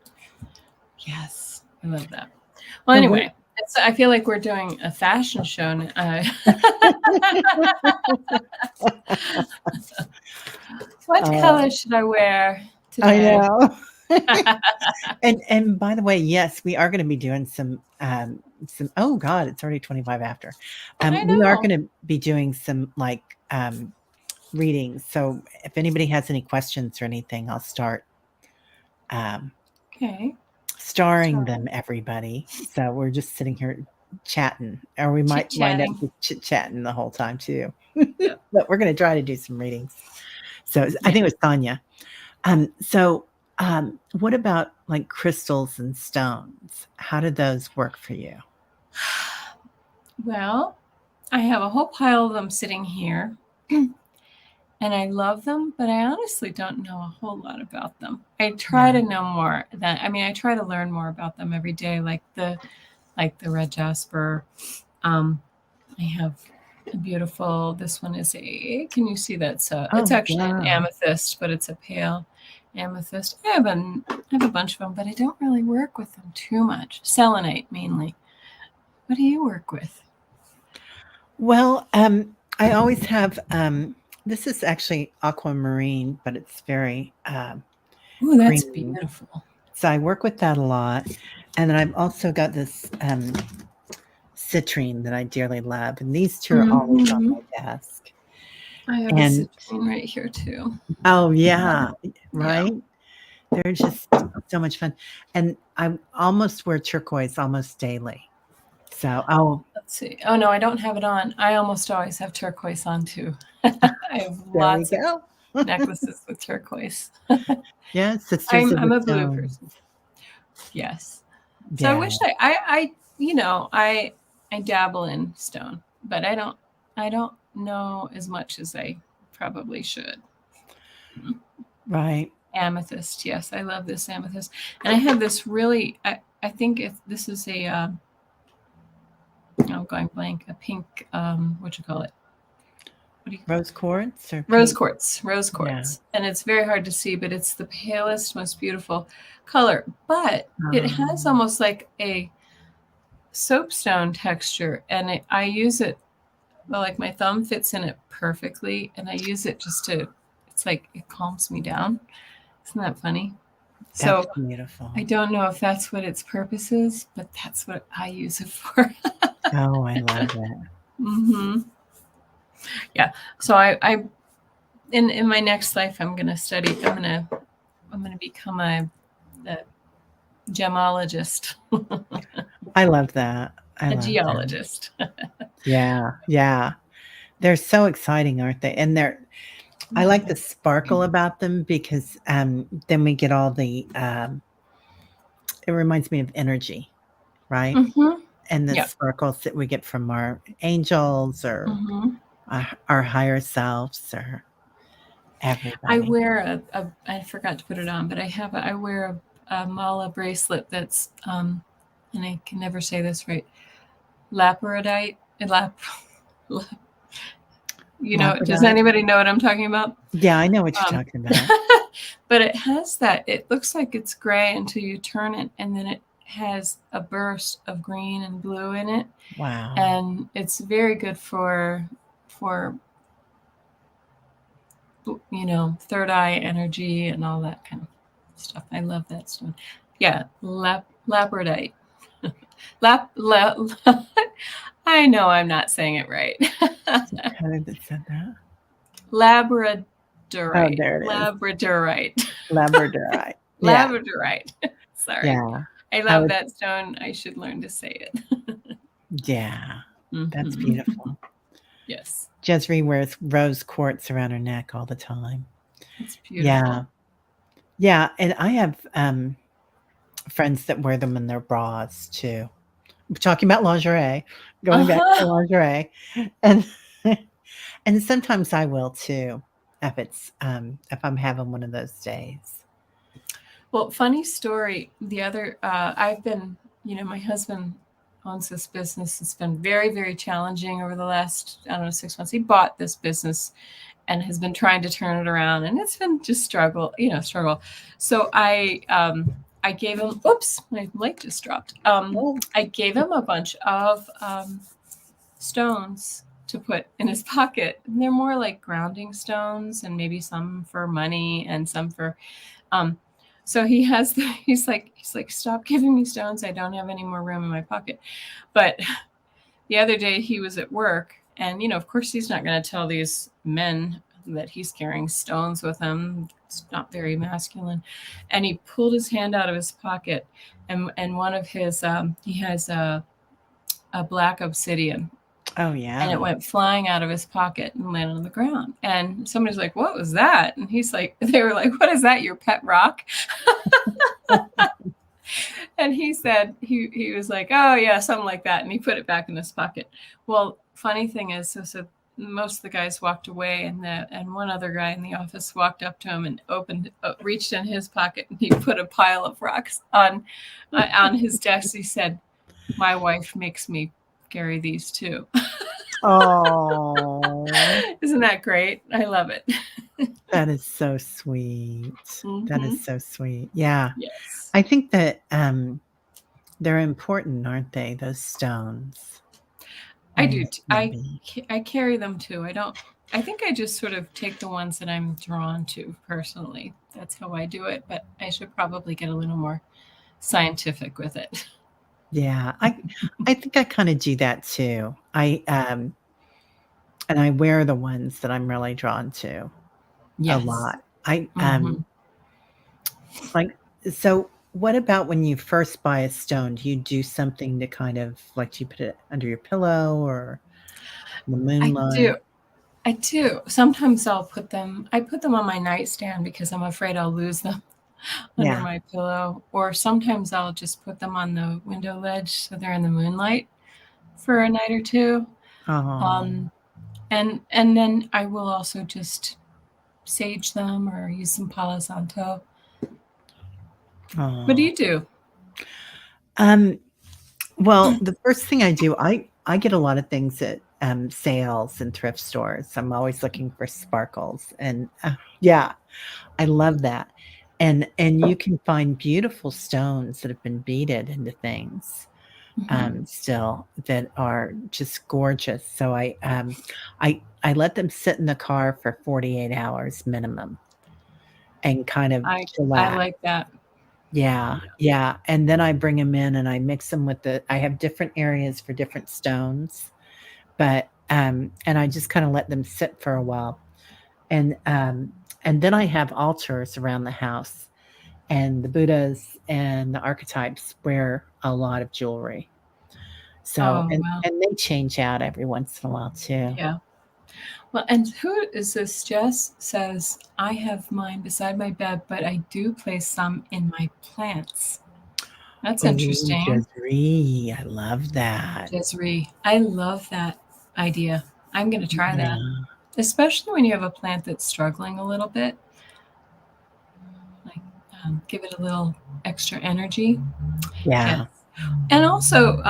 Speaker 2: Yes, I love that. Well,
Speaker 1: And what
Speaker 2: anyway, I feel like we're doing a fashion show. What color should I wear
Speaker 1: I
Speaker 2: today?
Speaker 1: know. And by the way, yes, we are gonna be doing some oh god, it's already 25 after.
Speaker 2: I
Speaker 1: We are
Speaker 2: know.
Speaker 1: gonna be doing some, like, readings, so if anybody has any questions or anything, I'll start, um,
Speaker 2: Okay.
Speaker 1: starring them, everybody. So we're just sitting here chatting, or we
Speaker 2: Chit
Speaker 1: might wind up
Speaker 2: chatting.
Speaker 1: just chit-chatting the whole time too.
Speaker 2: Yep.
Speaker 1: But we're gonna try to do some readings. So, I
Speaker 2: Yeah.
Speaker 1: think it was Tanya. So, what about, like, crystals and stones? How do those work for you?
Speaker 2: Well, I have a whole pile of them sitting here. And I love them, but I honestly don't know a whole lot about them. I try
Speaker 1: Yeah.
Speaker 2: to know more I try to learn more about them every day, like the red jasper. I have a beautiful, this one is can you see that's it's
Speaker 1: Oh,
Speaker 2: actually an
Speaker 1: wow.
Speaker 2: amethyst, but it's a pale amethyst. I have a bunch of them, but I don't really work with them too much. Selenite mainly. What do you work with?
Speaker 1: Well, I always have, this is actually aquamarine, but it's very,
Speaker 2: Oh, that's
Speaker 1: green.
Speaker 2: beautiful.
Speaker 1: So I work with that a lot, and then I've also got this, citrine that I dearly love, and these 2 are always on
Speaker 2: Mm-hmm.
Speaker 1: my desk.
Speaker 2: I have a
Speaker 1: And
Speaker 2: citrine right here too.
Speaker 1: oh, yeah,
Speaker 2: Yeah.
Speaker 1: right? They're just so much fun, and I almost wear turquoise almost daily. So
Speaker 2: Let's see. Oh no, I don't have it on. I almost always have turquoise on too. I have
Speaker 1: there we
Speaker 2: lots of
Speaker 1: go.
Speaker 2: necklaces with turquoise.
Speaker 1: Yeah, sisters of
Speaker 2: I'm
Speaker 1: the
Speaker 2: a blue
Speaker 1: stone.
Speaker 2: person. Yes. So I
Speaker 1: Yeah,
Speaker 2: wish I dabble in stone, but I don't know as much as I probably should.
Speaker 1: right.
Speaker 2: Amethyst, yes, I love this amethyst, and I have this really. I think this is a. I'm going blank. A pink. What you call it? What do you
Speaker 1: Rose quartz or
Speaker 2: Rose
Speaker 1: pink?
Speaker 2: quartz, rose
Speaker 1: Yeah.
Speaker 2: quartz. And it's very hard to see, but it's the palest, most beautiful color. But it has
Speaker 1: Um,
Speaker 2: almost like a soapstone texture. And I use it, well, like my thumb fits in it perfectly. And I use it it's like it calms me down. Isn't that funny?
Speaker 1: that's
Speaker 2: So
Speaker 1: beautiful.
Speaker 2: I don't know if that's what its purpose is, but that's what I use it for.
Speaker 1: Oh, I love it.
Speaker 2: Mm-hmm. Yeah. So in my next life, I'm going to study, I'm going to become a gemologist,
Speaker 1: I love that. I
Speaker 2: a
Speaker 1: love that.
Speaker 2: geologist.
Speaker 1: Yeah, yeah. They're so exciting, aren't they? And I like the sparkle about them because, then we get all the, it reminds me of energy, right?
Speaker 2: Mm-hmm.
Speaker 1: And the
Speaker 2: Yeah.
Speaker 1: sparkles that we get from our angels or
Speaker 2: Mm-hmm.
Speaker 1: our higher selves or
Speaker 2: I
Speaker 1: everybody.
Speaker 2: wear I forgot to put it on, but I wear a mala bracelet that's, and I can never say this right, laperodite, lap, does
Speaker 1: Labradorite?
Speaker 2: anybody know what I'm talking about?
Speaker 1: Yeah, I know what you're
Speaker 2: Um,
Speaker 1: talking about.
Speaker 2: but it has it looks like it's gray until you turn it, and then it has a burst of green and blue in it.
Speaker 1: Wow.
Speaker 2: And it's very good for third eye energy and all that kind of stuff. I love that stone. Yeah, labradorite. lap. I know I'm not saying it right.
Speaker 1: How did it say that?
Speaker 2: Labradorite.
Speaker 1: Oh, there it is.
Speaker 2: Labradorite.
Speaker 1: Labradorite. Yeah,
Speaker 2: Labradorite. Sorry.
Speaker 1: yeah.
Speaker 2: I
Speaker 1: I
Speaker 2: love
Speaker 1: would
Speaker 2: that stone. I should learn to say it.
Speaker 1: yeah, that's
Speaker 2: Mm-hmm.
Speaker 1: beautiful.
Speaker 2: Yes.
Speaker 1: Jesri wears rose quartz around her neck all the time.
Speaker 2: It's
Speaker 1: Yeah.
Speaker 2: beautiful.
Speaker 1: Yeah, and I have, friends that wear them in their bras too. We're talking about lingerie, going back to
Speaker 2: Uh-huh.
Speaker 1: lingerie, and and sometimes I will too, if I'm having one of those days.
Speaker 2: Well, funny story. I've been, my husband owns this business. It's been very, very challenging over the last, I don't know, 6 months. He bought this business and has been trying to turn it around, and it's been just struggle. So I gave him, oops, my light just dropped.
Speaker 1: Oh.
Speaker 2: I gave him a bunch of stones to put in his pocket. And they're more like grounding stones, and maybe some for money and some for, so he has, he's like, stop giving me stones. I don't have any more room in my pocket. But the other day he was at work, and, you know, of course he's not going to tell these men that he's carrying stones with him. It's not very masculine. And he pulled his hand out of his pocket, and one of his, he has a black obsidian.
Speaker 1: Oh,
Speaker 2: And
Speaker 1: yeah.
Speaker 2: it went flying out of his pocket and landed on the ground. And somebody's like, what was that? And he's like, they were like, what is that, your pet rock? And he said, he was like, oh yeah, something like that. And he put it back in his pocket. Well, funny thing is, so most of the guys walked away, and one other guy in the office walked up to him and reached in his pocket, and he put a pile of rocks on his desk. He said, my wife makes me carry these too.
Speaker 1: Oh,
Speaker 2: Isn't that great? I love it.
Speaker 1: that is so sweet. That is so sweet. Yeah.
Speaker 2: Yes.
Speaker 1: I think that they're important, aren't they? Those stones.
Speaker 2: I do. I carry them too. I think I just sort of take the ones that I'm drawn to personally. That's how I do it. But I should probably get a little more scientific with it.
Speaker 1: Yeah, I think I kind of do that too. And I wear the ones that I'm really drawn to a lot. Like, so what about when you first buy a stone? Do you do something to kind of, like, do you put it under your pillow or in the moonlight?
Speaker 2: I do. Sometimes I put them on my nightstand because I'm afraid I'll lose them under my pillow. Or sometimes I'll just put them on the window ledge so they're in the moonlight for a night or two. And then I will also just sage them or use some Palo Santo. What do you do?
Speaker 1: Well, the first thing I do, I get a lot of things at sales and thrift stores. I'm always looking for sparkles, and yeah, I love that. And you can find beautiful stones that have been beaded into things still that are just gorgeous. So I let them sit in the car for 48 hours minimum and kind of chillax.
Speaker 2: I like that.
Speaker 1: Yeah, yeah, and then I bring them in and I mix them with I have different areas for different stones, but, and I just kinda let them sit for a while. And then I have altars around the house, and the Buddhas and the archetypes wear a lot of jewelry. So, and they change out every once in a while too.
Speaker 2: Yeah. Well, and who is this? Jess says, I have mine beside my bed, but I do place some in my plants. That's interesting.
Speaker 1: Jezree, I love that.
Speaker 2: Jezree, I love that idea. I'm going to try that, especially when you have a plant that's struggling a little bit. Like, give it a little extra energy.
Speaker 1: Yeah.
Speaker 2: And also,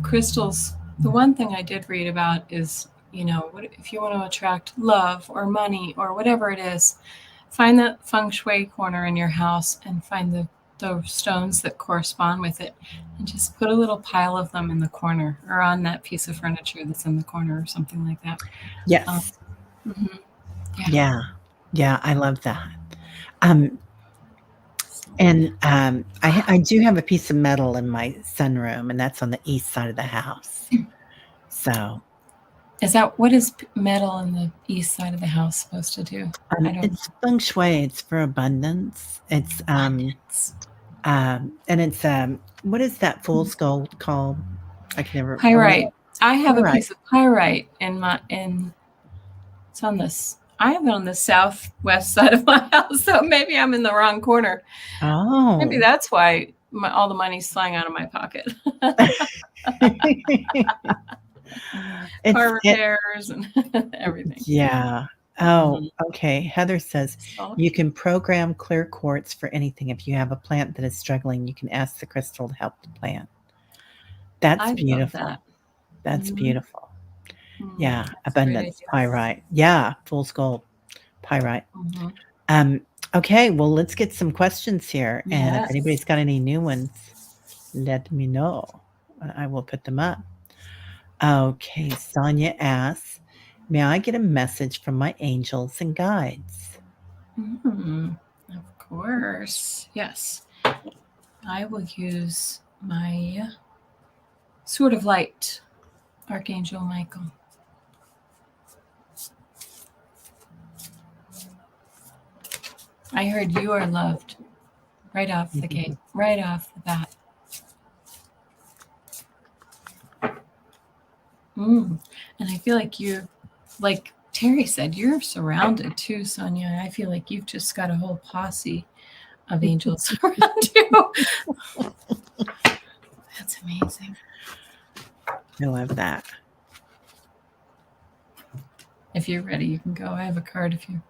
Speaker 2: crystals. The one thing I did read about is, you know, if you want to attract love or money or whatever it is, find that feng shui corner in your house and find the stones that correspond with it, and just put a little pile of them in the corner or on that piece of furniture that's in the corner or something like that.
Speaker 1: Yes. Yeah, I love that. And I do have a piece of metal in my sunroom, and that's on the east side of the house. So,
Speaker 2: what is metal on the east side of the house supposed to do?
Speaker 1: It's feng shui. It's for abundance. It's
Speaker 2: abundance.
Speaker 1: And it's what is that fool's gold called? I can never.
Speaker 2: Pyrite. I have a piece of pyrite it's on this. I have it on the southwest side of my house, so maybe I'm in the wrong corner.
Speaker 1: Oh,
Speaker 2: maybe that's why all the money's flying out of my pocket. Car repairs and everything.
Speaker 1: Yeah. Oh, okay. Heather says you can program clear quartz for anything. If you have a plant that is struggling, you can ask the crystal to help the plant. That's beautiful. That's beautiful. Yeah, abundance, pyrite. Yeah, fool's gold, pyrite. Okay, well, let's get some questions here. And if anybody's
Speaker 2: Yes.
Speaker 1: got any new ones, let me know. I will put them up. Okay, Sonia asks, may I get a message from my angels and guides?
Speaker 2: Of course. Yes. I will use my Sword of Light, Archangel Michael. I heard you are loved right off the gate, right off the bat. And I feel like you're, like Terry said, you're surrounded too, Sonia. I feel like you've just got a whole posse of angels around you. That's amazing.
Speaker 1: I love that.
Speaker 2: If you're ready, you can go. I have a card if you.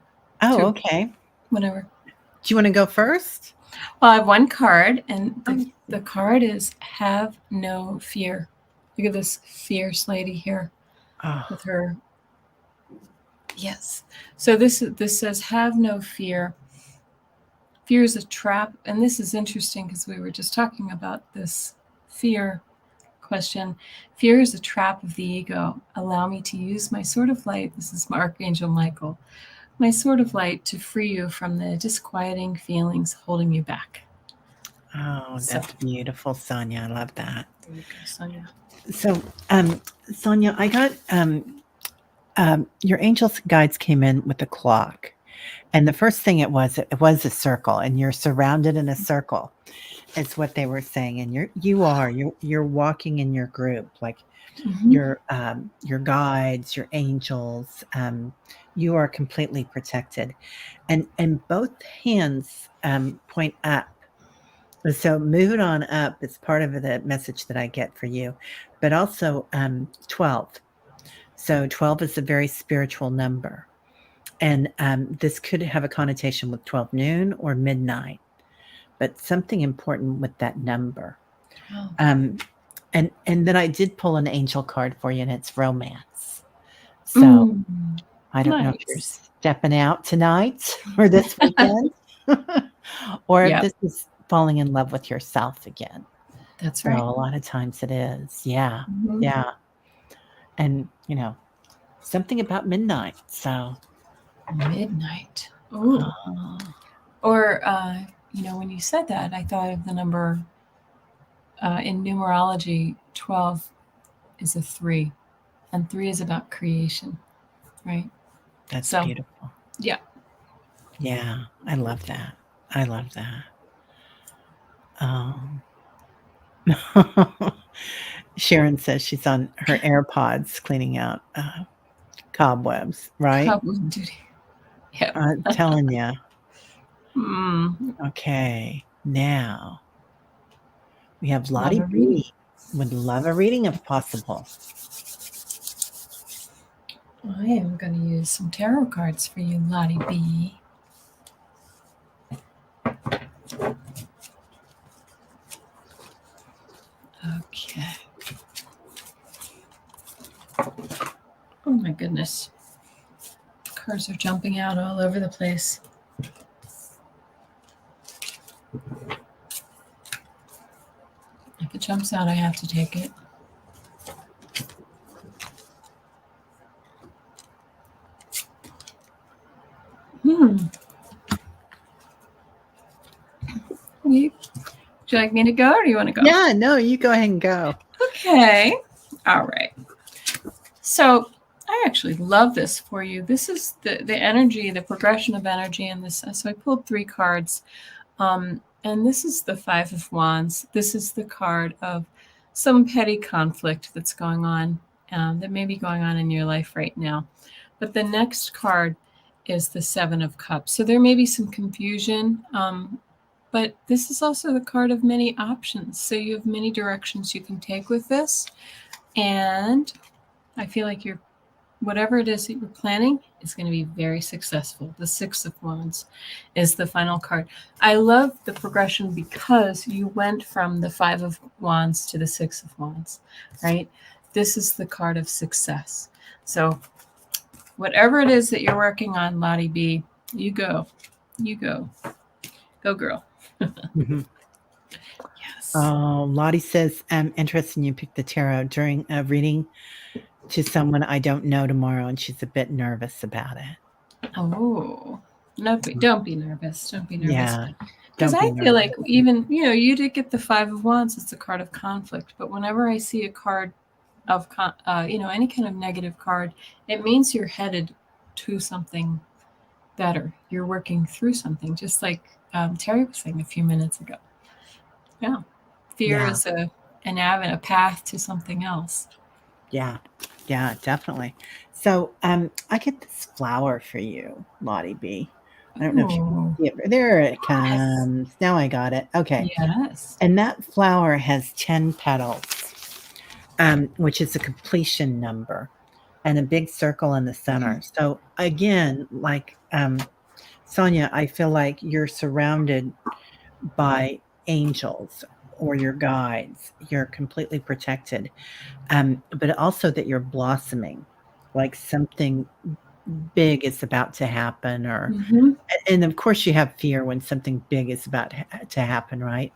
Speaker 1: Oh,
Speaker 2: Two.
Speaker 1: okay.
Speaker 2: Whatever.
Speaker 1: Do you want to go first?
Speaker 2: Well, I have one card, and the card is Have No Fear. Look at this fierce lady here with her. Yes. So this says Have no fear. Fear is a trap, and this is interesting because we were just talking about this fear question. Fear is a trap of the ego. Allow me to use my sword of light. This is Archangel Michael. My sword of light to free you from the disquieting feelings holding you back.
Speaker 1: Oh, that's beautiful, Sonia. I love that.
Speaker 2: There you go, Sonia.
Speaker 1: So, Sonia, I got your angels and guides came in with a clock, and the first thing it was a circle, and you're surrounded in a circle. Is what they were saying, and you're walking in your group, like your guides, your angels. You are completely protected, and both hands point up. So move it on up is part of the message that I get for you, but also 12. So 12 is a very spiritual number, and this could have a connotation with 12 noon or midnight, but something important with that number. And then I did pull an angel card for you, and it's romance. So I don't know if you're stepping out tonight or this weekend, or if this is falling in love with yourself again.
Speaker 2: That's right.
Speaker 1: So a lot of times it is. Yeah. Yeah. And, something about midnight. So
Speaker 2: midnight. Oh. Or, when you said that, I thought of the number in numerology, 12 is a 3, and 3 is about creation, right?
Speaker 1: That's beautiful.
Speaker 2: Yeah.
Speaker 1: Yeah. I love that. I love that. Sharon says she's on her AirPods cleaning out cobwebs, right?
Speaker 2: Cobweb duty. Yep.
Speaker 1: I'm telling you. Okay. Now we have Lottie B. Would love a reading if possible.
Speaker 2: I am going to use some tarot cards for you, Lottie B. Okay. Oh my goodness. Cards are jumping out all over the place. If it jumps out, I have to take it. Would you like me to go, or do you want to go?
Speaker 1: Yeah, no, you go ahead and go.
Speaker 2: Okay. All right. So I actually love this for you. This is the energy, the progression of energy in this. So I pulled 3 cards. And this is the 5 of Wands. This is the card of some petty conflict that's going on, that may be going on in your life right now. But the next card is the 7 of Cups. So there may be some confusion, but this is also the card of many options. So you have many directions you can take with this. And I feel like whatever it is that you're planning is going to be very successful. The 6 of Wands is the final card. I love the progression because you went from the 5 of Wands to the 6 of Wands, right? This is the card of success. So whatever it is that you're working on, Lottie B, you go. You go. Go, girl.
Speaker 1: Mhm.
Speaker 2: Yes.
Speaker 1: Oh, Lottie says, interesting you picked the tarot during a reading to someone I don't know tomorrow, and she's a bit nervous about it.
Speaker 2: Oh, no, don't be nervous. Don't be nervous.
Speaker 1: Yeah,
Speaker 2: Because
Speaker 1: don't be
Speaker 2: I feel like
Speaker 1: nervous.
Speaker 2: even, you did get the Five of Wands. It's a card of conflict. But whenever I see a card of, any kind of negative card, it means you're headed to something better. You're working through something, just like Terry was saying a few minutes ago. Yeah. Fear
Speaker 1: Yeah,
Speaker 2: is an avenue, a path to something else.
Speaker 1: yeah, yeah, definitely. So, I get this flower for you, Lottie B. I don't know if you can
Speaker 2: Oh,
Speaker 1: see it. There it
Speaker 2: yes.
Speaker 1: comes. Now I got it. Okay.
Speaker 2: Yes.
Speaker 1: And that flower has 10 petals, which is a completion number, and a big circle in the center. So again, like Sonia, I feel like you're surrounded by angels or your guides. You're completely protected, but also that you're blossoming, like something big is about to happen, or
Speaker 2: Mm-hmm.
Speaker 1: and of course you have fear when something big is about to happen, right?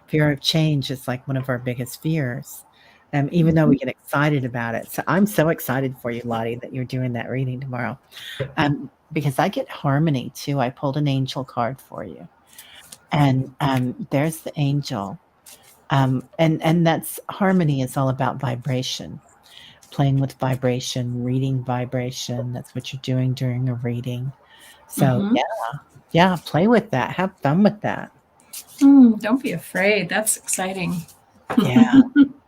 Speaker 1: Fear of change is like one of our biggest fears, even though
Speaker 2: Mm-hmm.
Speaker 1: we get excited about it. So I'm so excited for you, Lottie, that you're doing that reading tomorrow, because I get harmony too. I pulled an angel card for you, and there's the angel, and that's harmony is all about vibration, playing with vibration, reading vibration. That's what you're doing during a reading. So
Speaker 2: Mm-hmm.
Speaker 1: yeah, play with that. Have fun with that.
Speaker 2: Don't be afraid. That's exciting.
Speaker 1: Yeah,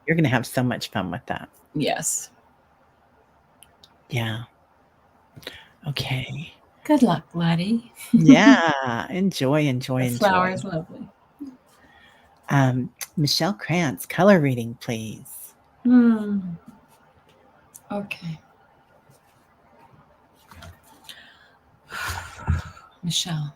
Speaker 1: you're gonna have so much fun with that.
Speaker 2: Yes.
Speaker 1: Yeah. Okay.
Speaker 2: Good luck, laddie.
Speaker 1: Yeah. Enjoy, enjoy,
Speaker 2: The flower
Speaker 1: enjoy.
Speaker 2: is lovely.
Speaker 1: Michelle Krantz, color reading, please.
Speaker 2: Hmm. Okay. Michelle.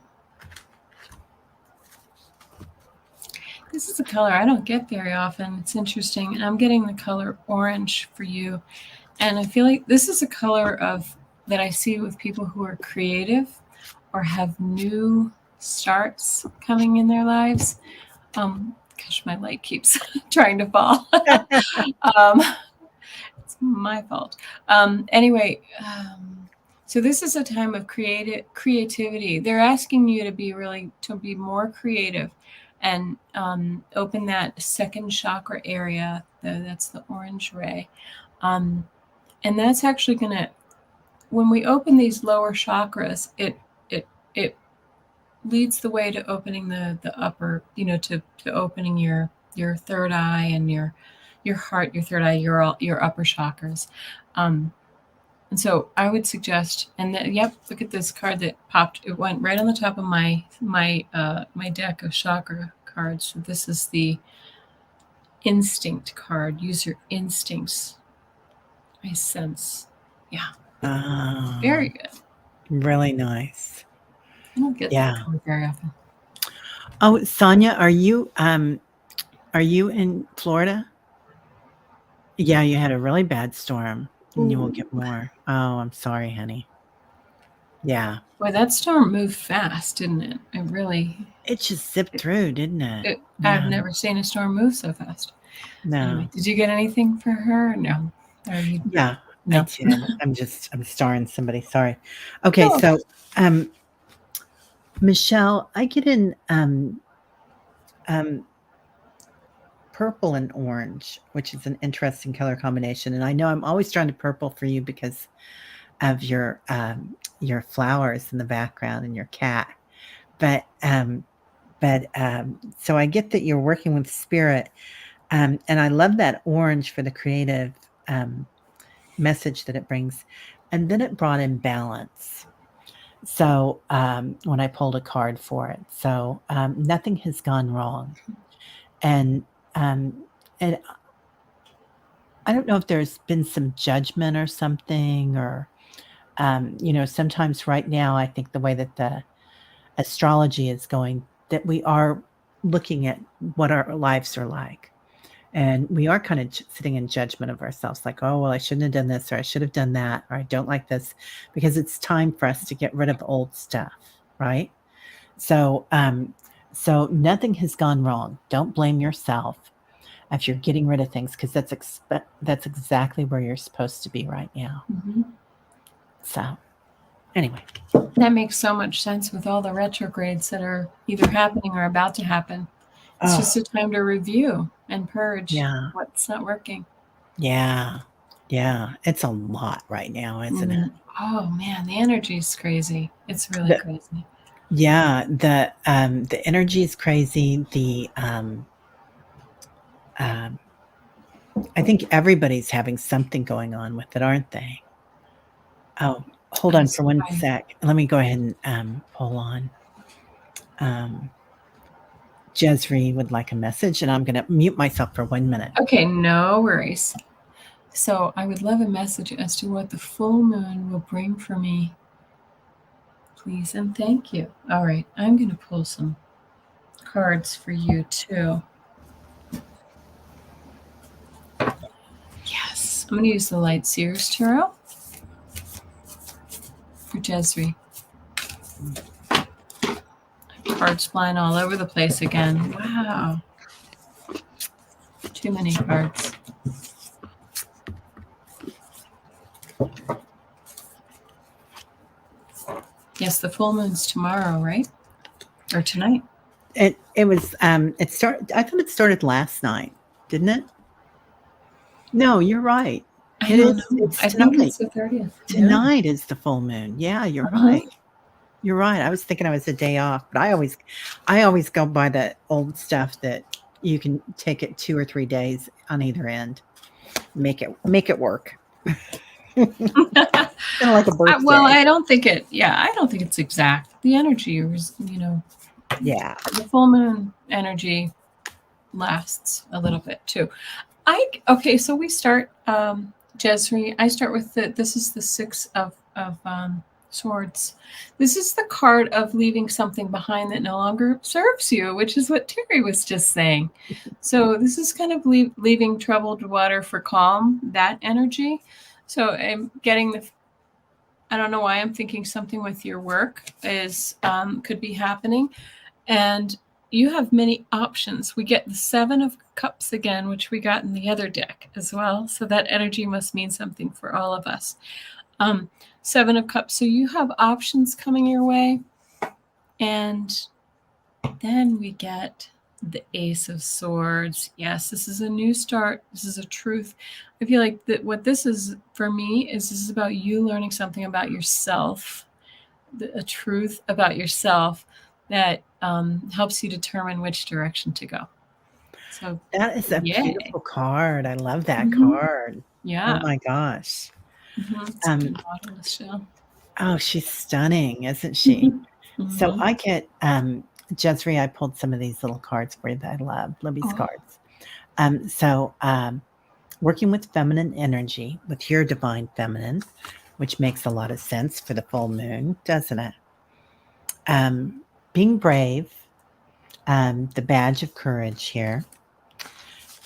Speaker 2: This is a color I don't get very often. It's interesting. And I'm getting the color orange for you. And I feel like this is a color of that I see with people who are creative or have new starts coming in their lives. Gosh, my light keeps trying to fall. It's my fault. Anyway, so this is a time of creativity. They're asking you to be more creative and open that second chakra area. That's the orange ray. Um, and that's actually going to, when we open these lower chakras, it leads the way to opening the upper, to opening your third eye and your heart, your third eye, your upper chakras. Um, and so I would suggest, and then, yep, look at this card that popped. It went right on the top of my deck of chakra cards. So this is the instinct card. Use your instincts. I sense. Yeah, very good.
Speaker 1: Really nice.
Speaker 2: I don't get that
Speaker 1: Yeah.
Speaker 2: color very often.
Speaker 1: Oh, Sonia, are you in Florida? Yeah, you had a really bad storm, and you will
Speaker 2: Ooh.
Speaker 1: get more. Oh, I'm sorry, honey. Yeah.
Speaker 2: Boy, that storm moved fast, didn't it? It really.
Speaker 1: It just zipped through, didn't it?
Speaker 2: I've
Speaker 1: Yeah.
Speaker 2: never seen a storm move so fast. Anyway,
Speaker 1: No.
Speaker 2: did you get anything for her? No. Are you?
Speaker 1: Yeah, I
Speaker 2: No.
Speaker 1: did. I'm starring somebody, sorry. Okay,
Speaker 2: Oh.
Speaker 1: so, Michelle, I get in, um, purple and orange, which is an interesting color combination, and I know I'm always drawn to purple for you because of your flowers in the background and your cat. But, so I get that you're working with spirit, and I love that orange for the creative, message that it brings, and then it brought in balance. So, when I pulled a card for it. So, nothing has gone wrong. And, um, and I don't know if there's been some judgment or something, or, sometimes right now, I think the way that the astrology is going, that we are looking at what our lives are like. And we are kind of sitting in judgment of ourselves, like, oh, well, I shouldn't have done this, or I should have done that, or I don't like this, because it's time for us to get rid of old stuff, right? So, so nothing has gone wrong. Don't blame yourself if you're getting rid of things, because that's exactly where you're supposed to be right now.
Speaker 2: Mhm.
Speaker 1: So, anyway,
Speaker 2: That makes so much sense with all the retrogrades that are either happening or about to happen. It's just
Speaker 1: oh
Speaker 2: a time to review and purge
Speaker 1: yeah,
Speaker 2: what's not working.
Speaker 1: yeah, yeah. It's a lot right now, isn't it?
Speaker 2: Oh man, the energy is crazy. It's really
Speaker 1: The,
Speaker 2: crazy.
Speaker 1: yeah, the energy is crazy. Um, I think everybody's having something going on with it, aren't they? Oh, hold on
Speaker 2: That's
Speaker 1: for one
Speaker 2: why.
Speaker 1: sec. Let me go ahead and pull on. Um, Jesri would like a message, and I'm going to mute myself for 1 minute.
Speaker 2: Okay, no worries. So I would love a message as to what the full moon will bring for me. Please and thank you. All right, I'm going to pull some cards for you too. Yes, I'm going to use the Light Seers Tarot for Jesri. Cards flying all over the place again. Wow. Too many cards. Yes, the full moon's tomorrow, right? Or tonight?
Speaker 1: It was it started. I thought it started last night, didn't it? No, you're right.
Speaker 2: I
Speaker 1: It
Speaker 2: don't
Speaker 1: is.
Speaker 2: know.
Speaker 1: It's
Speaker 2: I think
Speaker 1: tonight.
Speaker 2: it's the 30th. Yeah.
Speaker 1: Tonight is the full moon. Yeah, you're
Speaker 2: Uh-huh.
Speaker 1: right. You're right. I was thinking I was a day off, but I always go by the old stuff that you can take it 2 or 3 days on either end. Make it work. Kinda like a
Speaker 2: Well,
Speaker 1: birthday.
Speaker 2: I don't think it. Yeah, I don't think it's exact. The energy,
Speaker 1: Yeah.
Speaker 2: the full moon energy lasts a little bit too. Okay, so we start, Jesri. I start with this is the Six of Swords. This is the card of leaving something behind that no longer serves you, which is what Terry was just saying. So this is kind of leaving troubled water for calm, that energy. So I'm getting I don't know why I'm thinking something with your work is could be happening, and you have many options. We get the Seven of Cups again, which we got in the other deck as well. So that energy must mean something for all of us. Seven of Cups. So you have options coming your way. And then we get the Ace of Swords. Yes, this is a new start. This is a truth. I feel like that what this is for me is this is about you learning something about yourself, a truth about yourself that helps you determine which direction to go. So,
Speaker 1: That is a
Speaker 2: yay.
Speaker 1: beautiful card. I love that
Speaker 2: Mhm.
Speaker 1: card.
Speaker 2: Yeah.
Speaker 1: Oh my gosh.
Speaker 2: It's a good model to show.
Speaker 1: Oh, she's stunning, isn't she? So
Speaker 2: Mhm.
Speaker 1: I get Jesri, I pulled some of these little cards for you that I love, Libby's
Speaker 2: Oh,
Speaker 1: cards. So working with feminine energy, with your divine feminine, which makes a lot of sense for the full moon, doesn't it? Being brave, the badge of courage here.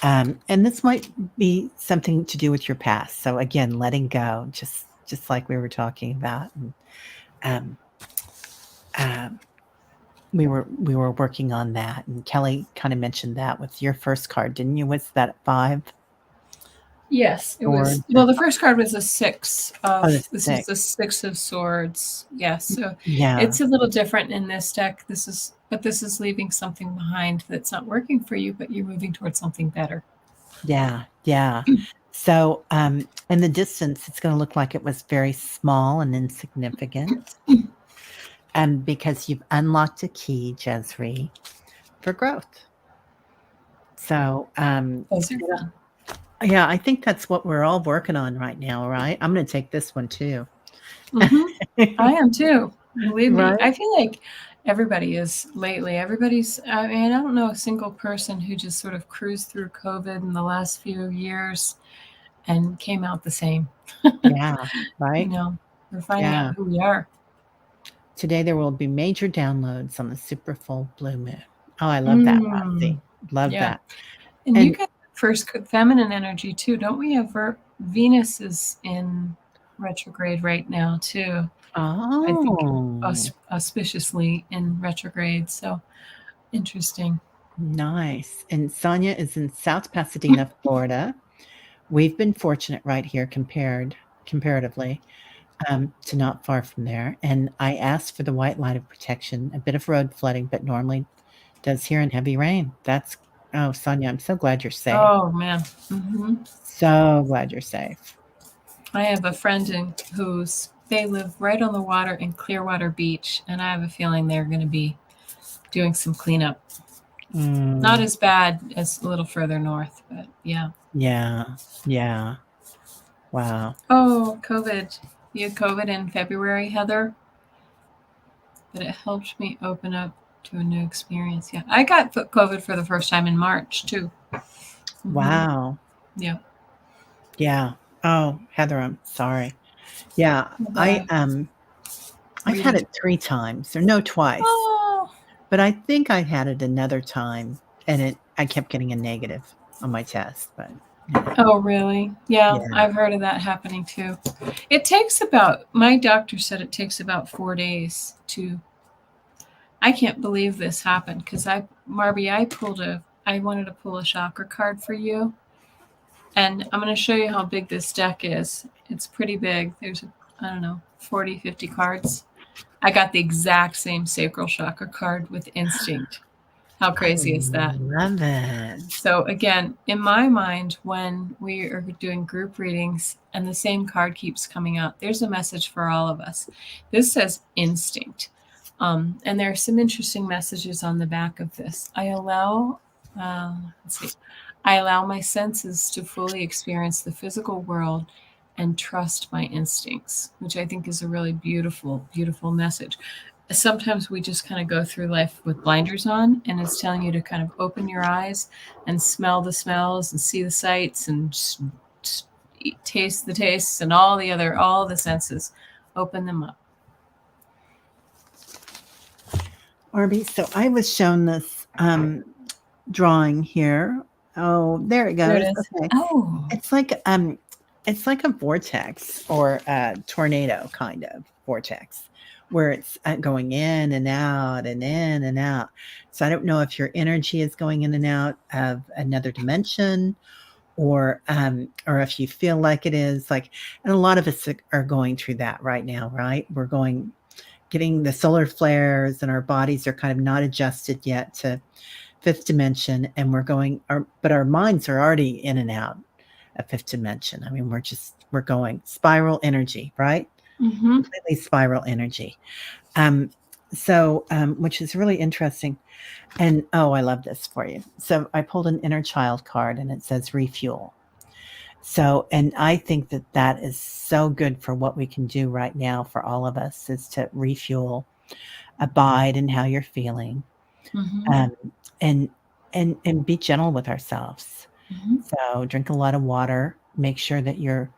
Speaker 1: And this might be something to do with your past. So again, letting go, just like we were talking about. And, um, we were working on that, and Kelly kind of mentioned that with your first card, didn't you? Was that 5
Speaker 2: yes, it was.
Speaker 1: swords or
Speaker 2: Well, the first card was a six of.
Speaker 1: the
Speaker 2: This is
Speaker 1: 6?
Speaker 2: the Six of Swords. Yes, so
Speaker 1: Yeah,
Speaker 2: it's a little different in this deck. But this is leaving something behind that's not working for you, but you're moving towards something better.
Speaker 1: yeah. So, in the distance, it's going to look like it was very small and insignificant, and because you've unlocked a key, Jesri, for growth. So,
Speaker 2: Those are fun.
Speaker 1: yeah, I think that's what we're all working on right now, right? I'm going to take this one too.
Speaker 2: I am too. Believe me.
Speaker 1: Right?
Speaker 2: I feel like everybody is lately. I mean, I don't know a single person who just sort of cruised through COVID in the last few years and came out the same.
Speaker 1: Yeah, right?
Speaker 2: We're finding out
Speaker 1: Yeah.
Speaker 2: who we are.
Speaker 1: Today there will be major downloads on the super full blue moon. Oh, I love that,
Speaker 2: Mm,
Speaker 1: Roxy. Love
Speaker 2: yeah.
Speaker 1: that.
Speaker 2: And you
Speaker 1: And
Speaker 2: got first feminine energy too, don't we? Have Venus is in retrograde right now too. I think
Speaker 1: Oh,
Speaker 2: auspiciously in retrograde. So interesting.
Speaker 1: nice. And Sonia is in South Pasadena, Florida. We've been fortunate right here comparatively, to not far from there. And I asked for the white light of protection, a bit of road flooding, but normally does here in heavy rain. Oh, Sonia, I'm so glad you're safe.
Speaker 2: Oh man. Hmm.
Speaker 1: So glad you're safe.
Speaker 2: I have a friend they live right on the water in Clearwater Beach, and I have a feeling they're going to be doing some cleanup. Not
Speaker 1: Mm,
Speaker 2: as bad as a little further north, but yeah.
Speaker 1: yeah, yeah. Wow.
Speaker 2: Oh, COVID. You had COVID in February, Heather, but it helped me open up to a new experience. Yeah, I got COVID for the first time in March too. Hmm.
Speaker 1: Wow.
Speaker 2: Yeah.
Speaker 1: Yeah. Oh, Heather, I'm sorry. Yeah, I,
Speaker 2: The
Speaker 1: I've had
Speaker 2: reading.
Speaker 1: it 3 times, or no, twice,
Speaker 2: Oh,
Speaker 1: but I think I had it another time, and I kept getting a negative on my test, but, you know,
Speaker 2: oh, really? Yeah,
Speaker 1: yeah.
Speaker 2: I've heard of that happening too. My doctor said it takes about 4 days to. I can't believe this happened because Marby, I wanted to pull a chakra card for you, and I'm going to show you how big this deck is. It's pretty big. There's, I don't know, 40, 50 cards. I got the exact same sacral chakra card with instinct. How
Speaker 1: I
Speaker 2: crazy is that?
Speaker 1: love it.
Speaker 2: So again, in my mind, when we are doing group readings and the same card keeps coming out, there's a message for all of us. This says instinct. And there are some interesting messages on the back of this. Let's see, I allow my senses to fully experience the physical world and trust my instincts, which I think is a really beautiful, beautiful message. Sometimes we just kind of go through life with blinders on, and it's telling you to kind of open your eyes and smell the smells and see the sights and just taste the tastes and all the senses. Open them up.
Speaker 1: Arby, so I was shown this, drawing here. Oh, there it
Speaker 2: There it
Speaker 1: goes,
Speaker 2: is.
Speaker 1: okay.
Speaker 2: Oh,
Speaker 1: It's like a vortex or a tornado kind of vortex where it's going in and out and in and out. So I don't know if your energy is going in and out of another dimension or if you feel like it is like, and a lot of us are going through that right now, right? Getting the solar flares and our bodies are kind of not adjusted yet to fifth dimension, and but our minds are already in and out of fifth dimension. I mean, we're going spiral energy, right?
Speaker 2: mm-hmm.
Speaker 1: Completely spiral energy. Which is really interesting. And oh, I love this for you. So I pulled an inner child card, and it says refuel. So, and I think that is so good for what we can do right now for all of us, is to refuel, abide in how you're feeling,
Speaker 2: Mm-hmm.
Speaker 1: um, and and be gentle with ourselves.
Speaker 2: Mm-hmm.
Speaker 1: So drink a lot of water. Make sure that you're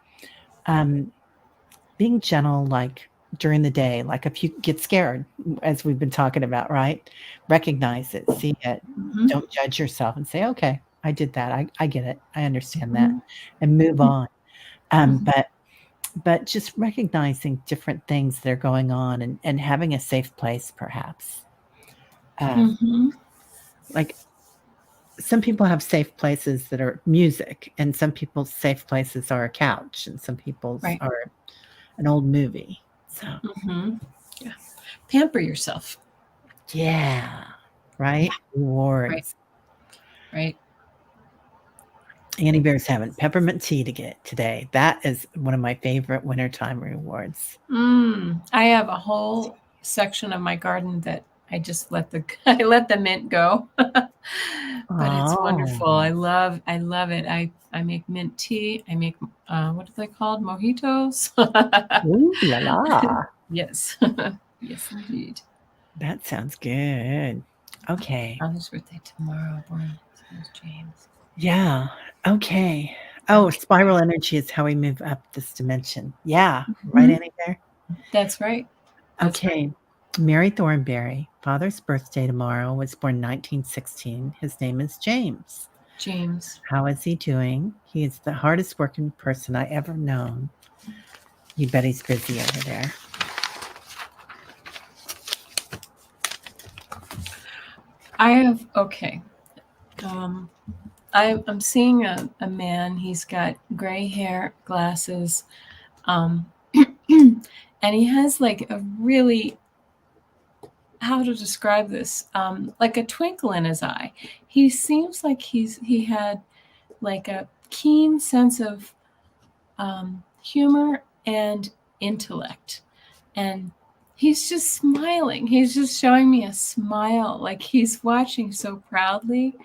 Speaker 1: um, being gentle, like during the day. Like if you get scared, as we've been talking about, right? Recognize it, see it.
Speaker 2: Mm-hmm.
Speaker 1: Don't judge yourself and say, "Okay, I did that. I get it. I understand that," and move on.
Speaker 2: Mm-hmm.
Speaker 1: But just recognizing different things that are going on, and having a safe place, perhaps.
Speaker 2: Mm-hmm.
Speaker 1: Like some people have safe places that are music, and some people's safe places are a couch, and some people's
Speaker 2: Right.
Speaker 1: are an old movie. So
Speaker 2: Mm-hmm. Yeah. Pamper yourself.
Speaker 1: yeah, right?
Speaker 2: Right.
Speaker 1: Rewards.
Speaker 2: Right.
Speaker 1: Annie Bear's having peppermint tea to get today. That is one of my favorite wintertime rewards.
Speaker 2: I have a whole section of my garden that I just let the I let the mint go. But it's wonderful.
Speaker 1: Oh,
Speaker 2: I love it. I make mint tea. I make what are they called? Mojitos.
Speaker 1: ooh la la.
Speaker 2: Yes. Yes, indeed.
Speaker 1: That sounds good. Okay.
Speaker 2: Father's birthday tomorrow. Born James.
Speaker 1: Yeah. Okay. Oh, spiral energy is how we move up this dimension. Yeah. Right,
Speaker 2: Mhm.
Speaker 1: Annie Bear?
Speaker 2: That's right. That's right.
Speaker 1: Okay. Mary Thornberry, father's birthday tomorrow, was born 1916. His name is James.
Speaker 2: James.
Speaker 1: How is he doing? He is the hardest working person I ever known. You bet he's busy over there.
Speaker 2: I have, okay. I'm seeing a man. He's got gray hair, glasses, um, and he has like a really, how to describe this, like a twinkle in his eye. He seems like he had like a keen sense of humor and intellect, and he's just smiling. He's just showing me a smile, like he's watching so proudly,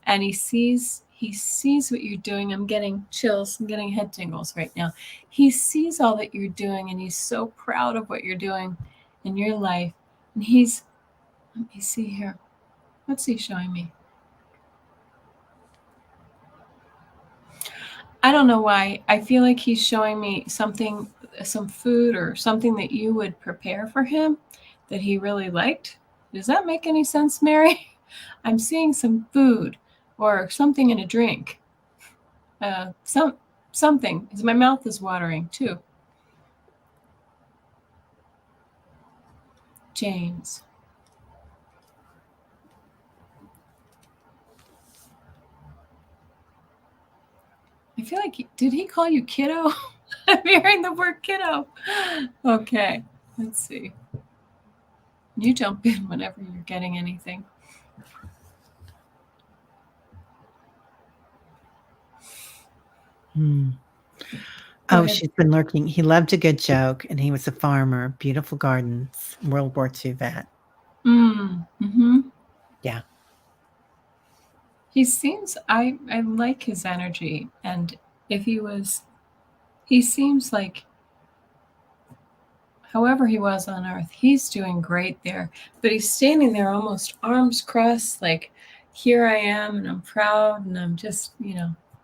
Speaker 2: and he sees what you're doing. I'm getting chills. I'm getting head tingles right now. He sees all that you're doing, and he's so proud of what you're doing in your life. And he's, let me see here. What's he showing me? I don't know why. I feel like he's showing me something, some food or something that you would prepare for him that he really liked. Does that make any sense, Mary? I'm seeing some food or something in a drink. Something. My mouth is watering too. James. I feel like, did he call you kiddo? I'm hearing the word kiddo. Okay, let's see. You jump in whenever you're getting anything.
Speaker 1: Oh, she's been lurking. He loved a good joke, and he was a farmer. Beautiful gardens. World War II vet.
Speaker 2: Mm-hmm.
Speaker 1: Yeah.
Speaker 2: He seems, I like his energy, and if he seems like, however he was on Earth, he's doing great there. But he's standing there almost arms crossed, like, here I am, and I'm proud, and I'm just,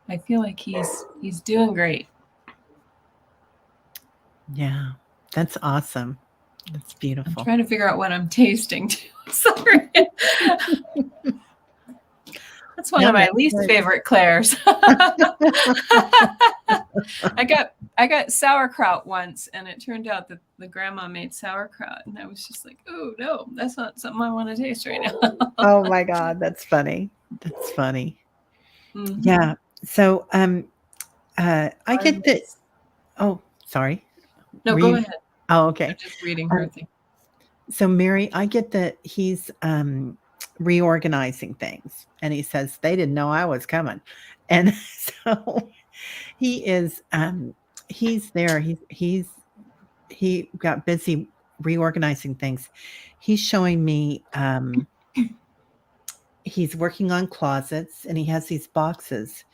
Speaker 2: I feel like he's doing great.
Speaker 1: Yeah, that's awesome. That's beautiful.
Speaker 2: I'm trying to figure out what I'm tasting too. Sorry. That's one of my least favorite Claire's. I got sauerkraut once, and it turned out that the grandma made sauerkraut, and I was just like, oh no, that's not something I want to taste right now.
Speaker 1: Oh my God, that's funny. That's funny.
Speaker 2: Mm-hmm.
Speaker 1: Yeah. So I get that. Oh, sorry.
Speaker 2: No, go ahead.
Speaker 1: Oh, okay.
Speaker 2: I'm just reading her thing.
Speaker 1: So Mary, I get that he's reorganizing things, and he says they didn't know I was coming, and so he is he's there. He got busy reorganizing things. He's showing me he's working on closets, and he has these boxes,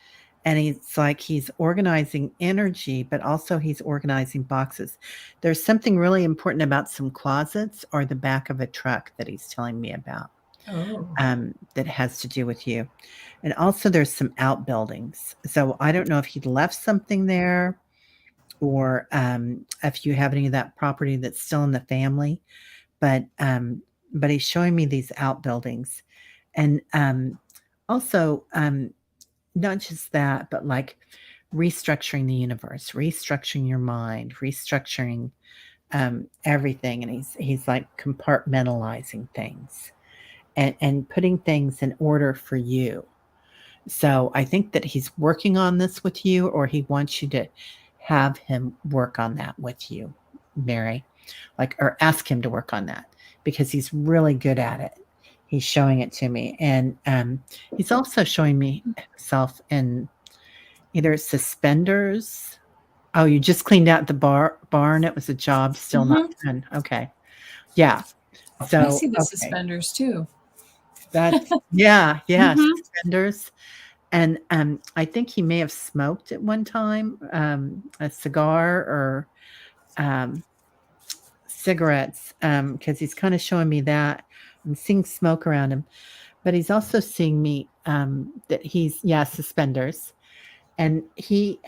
Speaker 1: and it's like he's organizing energy, but also he's organizing boxes. There's something really important about some closets or the back of a truck that he's telling me about. That has to do with you. And also there's some outbuildings. So I don't know if he left something there, or if you have any of that property that's still in the family, but he's showing me these outbuildings. And also not just that, but like restructuring the universe, restructuring your mind, restructuring everything. And he's like compartmentalizing things and putting things in order for you. So I think that he's working on this with you, or he wants you to have him work on that with you, Mary, or ask him to work on that, because he's really good at it. He's showing it to me. And he's also showing me himself in either suspenders. Oh, you just cleaned out the barn. It was a job still not done. Okay. Yeah. So
Speaker 2: I see the suspenders too.
Speaker 1: That's suspenders. And I think he may have smoked at one time, a cigar or cigarettes, because he's kind of showing me that. I'm seeing smoke around him, but he's also seeing me that he's suspenders, and he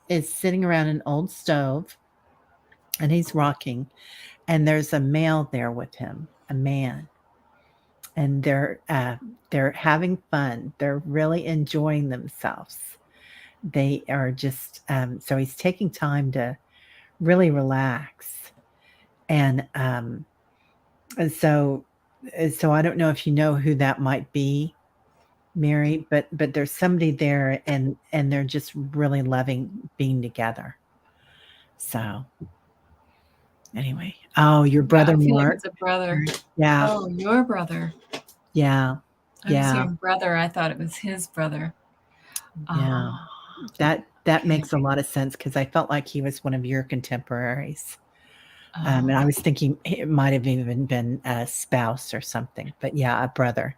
Speaker 1: is sitting around an old stove, and he's rocking, and there's a male there with him, a man, and they're having fun. They're really enjoying themselves. They are just so he's taking time to really relax, and so So I don't know if you know who that might be, Mary, but there's somebody there, and they're just really loving being together. So anyway, oh, your
Speaker 2: Yeah,
Speaker 1: brother
Speaker 2: I feel like
Speaker 1: Mark.
Speaker 2: it's a brother.
Speaker 1: Yeah,
Speaker 2: Oh, your brother.
Speaker 1: yeah,
Speaker 2: I was
Speaker 1: yeah,
Speaker 2: hearing brother. I thought it was his brother.
Speaker 1: yeah.
Speaker 2: Oh,
Speaker 1: That
Speaker 2: okay.
Speaker 1: makes a lot of sense because I felt like he was one of your contemporaries. And I
Speaker 2: Oh,
Speaker 1: was thinking it might have even been a spouse or something, but yeah, a brother,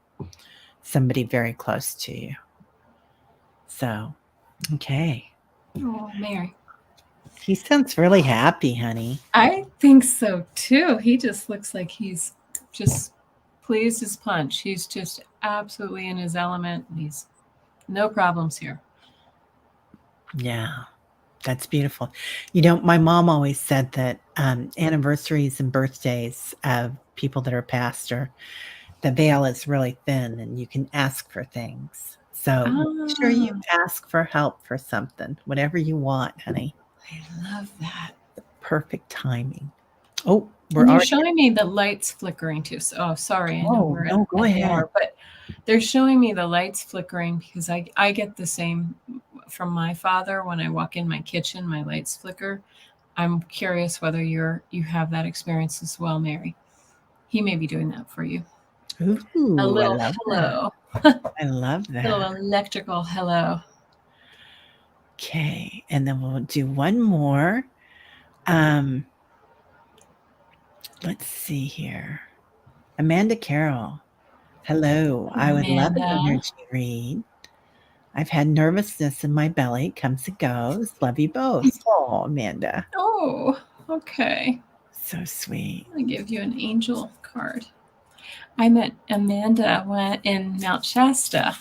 Speaker 1: somebody very close to you. So, okay.
Speaker 2: oh, Mary.
Speaker 1: He sounds really happy, honey.
Speaker 2: I think so too. He just looks like he's just pleased as punch. He's just absolutely in his element. He's no problems here.
Speaker 1: Yeah, that's beautiful. You know, my mom always said that anniversaries and birthdays of people that are passed are the veil is really thin and you can ask for things. So make sure you
Speaker 2: Ah,
Speaker 1: ask for help for something, whatever you want, honey.
Speaker 2: I love that.
Speaker 1: Perfect timing. Oh, we're
Speaker 2: And they're
Speaker 1: already.
Speaker 2: showing me the lights flickering too. So, oh, sorry, I know
Speaker 1: Oh,
Speaker 2: we're
Speaker 1: no, go
Speaker 2: at the
Speaker 1: ahead.
Speaker 2: hour, but they're showing me the lights flickering because I get the same from my father when I walk in my kitchen, my lights flicker. I'm curious whether you have that experience as well, Mary. He may be doing that for you. A
Speaker 1: Ooh, I
Speaker 2: little
Speaker 1: love that.
Speaker 2: hello,
Speaker 1: I love
Speaker 2: little
Speaker 1: that.
Speaker 2: electrical hello.
Speaker 1: Okay, and then we'll do one more. Um, let's see here. Amanda Carroll. Hello. I would love an
Speaker 2: Amanda.
Speaker 1: energy read. I've had nervousness in my belly, comes and goes. Love you both. Oh, Amanda.
Speaker 2: Oh, okay.
Speaker 1: So sweet.
Speaker 2: I'm gonna give you an angel card. I met Amanda in Mount Shasta.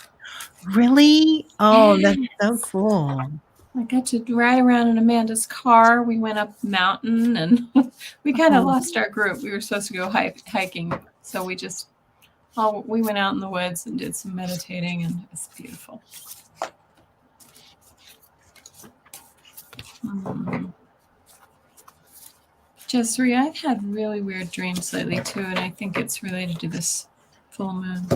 Speaker 1: Really? Oh, that's so
Speaker 2: Yes.
Speaker 1: cool.
Speaker 2: I got to ride around in Amanda's car. We went up the mountain and we kind of
Speaker 1: Oh,
Speaker 2: lost our group. We were supposed to go hiking. So we went out in the woods and did some meditating, and it's beautiful. Mm. Jessary, I've had really weird dreams lately too, and I think it's related to this full moon.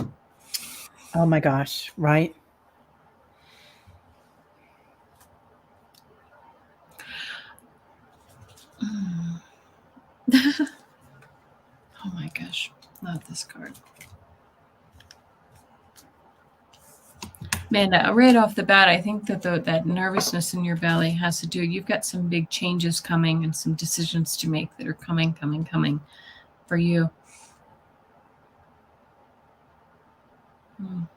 Speaker 1: oh my gosh, right?
Speaker 2: Oh my gosh, love this card. Amanda, right off the bat, I think that that nervousness in your belly has to do. You've got some big changes coming and some decisions to make that are coming for you. Mm,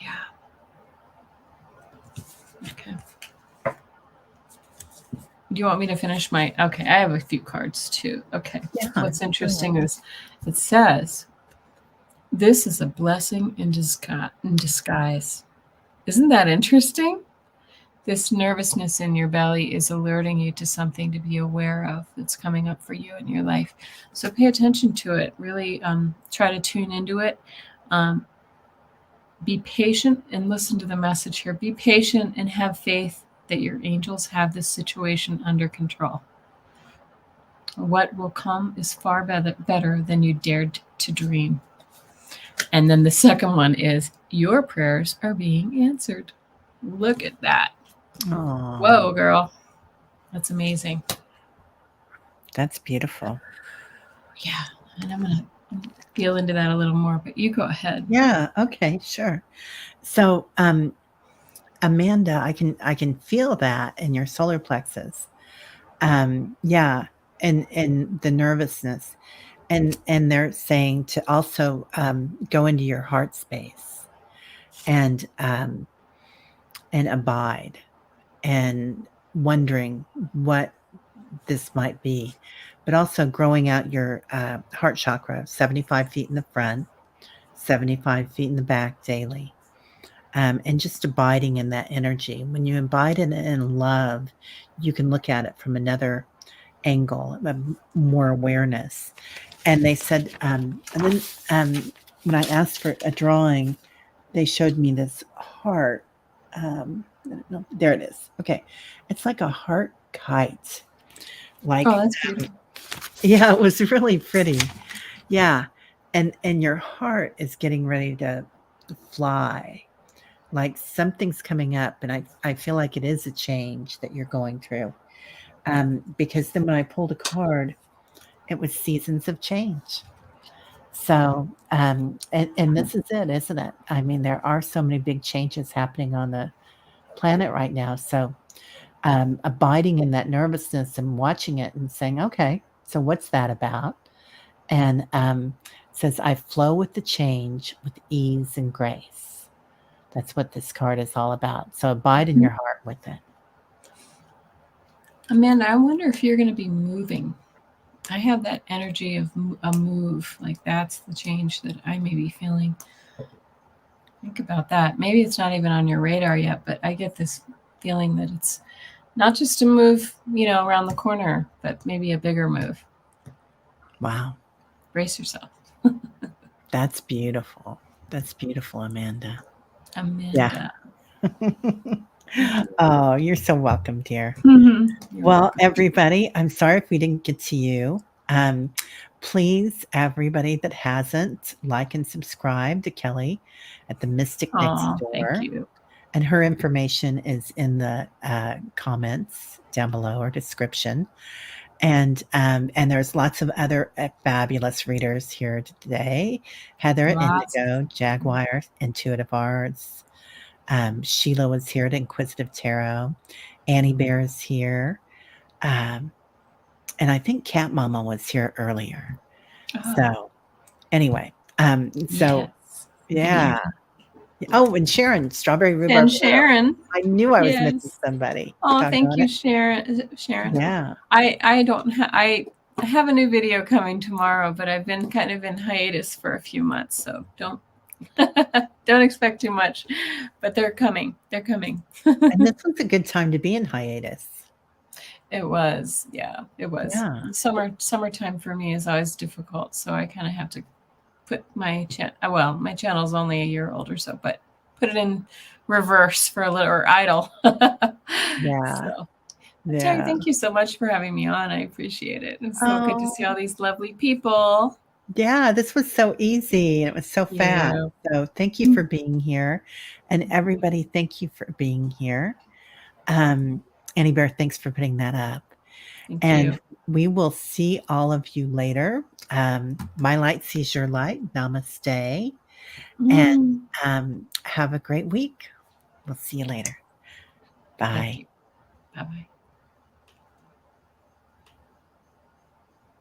Speaker 2: yeah. Okay. Do you want me to finish my? Okay, I have a few cards too. Okay.
Speaker 1: Yeah.
Speaker 2: What's interesting is it says this is a blessing in disguise. Isn't that interesting? This nervousness in your belly is alerting you to something to be aware of that's coming up for you in your life. So pay attention to it. Really try to tune into it. Um, be patient and listen to the message here. Be patient and have faith that your angels have this situation under control. What will come is far better than you dared to dream. And then the second one is your prayers are being answered. Look at that.
Speaker 1: Oh,
Speaker 2: Whoa, girl. That's amazing.
Speaker 1: that's beautiful.
Speaker 2: Yeah. And I'm going to feel into that a little more, but you go ahead.
Speaker 1: Yeah. Okay. Sure. So, Amanda, I can feel that in your solar plexus. Yeah, and the nervousness, and they're saying to also go into your heart space and abide and wondering what this might be, but also growing out your heart chakra 75 feet in the front, 75 feet in the back daily. And just abiding in that energy. When you abide in love, you can look at it from another angle, more awareness. And they said, and then when I asked for a drawing, they showed me this heart. I don't know, there it is. Okay, it's like a heart kite. Like,
Speaker 2: Oh, that's beautiful.
Speaker 1: yeah, it was really pretty. Yeah, and your heart is getting ready to fly. Like something's coming up, and I feel like it is a change that you're going through. Because then when I pulled a card, it was seasons of change. So, and this is it, isn't it? I mean, there are so many big changes happening on the planet right now. So, abiding in that nervousness and watching it and saying, okay, so what's that about? And says, I flow with the change with ease and grace. That's what this card is all about. So abide in your heart with it.
Speaker 2: Amanda, I wonder if you're going to be moving. I have that energy of a move. Like that's the change that I may be feeling. Think about that. Maybe it's not even on your radar yet, but I get this feeling that it's not just a move, around the corner, but maybe a bigger move.
Speaker 1: Wow.
Speaker 2: Brace yourself.
Speaker 1: That's beautiful. That's beautiful, Amanda.
Speaker 2: Amanda.
Speaker 1: Yeah. Oh, you're so welcome, dear.
Speaker 2: You're
Speaker 1: Well,
Speaker 2: welcome.
Speaker 1: everybody, I'm sorry if we didn't get to you. Please, everybody that hasn't, like and subscribe to Kelly at the Mystic Next
Speaker 2: Oh, thank
Speaker 1: Door.
Speaker 2: you.
Speaker 1: And her information is in the comments down below or description. And there's lots of other fabulous readers here today. Heather at
Speaker 2: Lots.
Speaker 1: Indigo, Jaguar, Intuitive Arts. Sheila was here at Inquisitive Tarot. Annie Bear is here. And I think Cat Mama was here earlier. So anyway, so
Speaker 2: Yes.
Speaker 1: yeah. Oh, and Sharon, Strawberry Rhubarb
Speaker 2: And
Speaker 1: Tarot.
Speaker 2: Sharon.
Speaker 1: I knew I was missing
Speaker 2: Yes.
Speaker 1: somebody.
Speaker 2: Oh, thank
Speaker 1: Doggone
Speaker 2: you,
Speaker 1: it.
Speaker 2: Sharon. Is it Sharon?
Speaker 1: Yeah.
Speaker 2: I don't I have a new video coming tomorrow, but I've been kind of in hiatus for a few months, so don't expect too much. But they're coming. They're coming.
Speaker 1: And this was a good time to be in hiatus.
Speaker 2: It was, yeah, it was.
Speaker 1: Yeah.
Speaker 2: Summertime for me is always difficult, so I kind of have to put my my channel's only a year old or so, but put it in reverse for a little, or idle.
Speaker 1: Yeah.
Speaker 2: So, Terry,
Speaker 1: Yeah.
Speaker 2: thank you so much for having me on. I appreciate it. It's so good to see all these lovely people.
Speaker 1: Yeah, this was so easy and it was so fast.
Speaker 2: Yeah.
Speaker 1: So thank you for being here. And everybody, thank you for being here. Annie Bear, thanks for putting that up.
Speaker 2: Thank
Speaker 1: And
Speaker 2: you.
Speaker 1: we will see all of you later. My light sees your light. Namaste. And have a great week. We'll see you later. Bye.
Speaker 2: Bye-bye.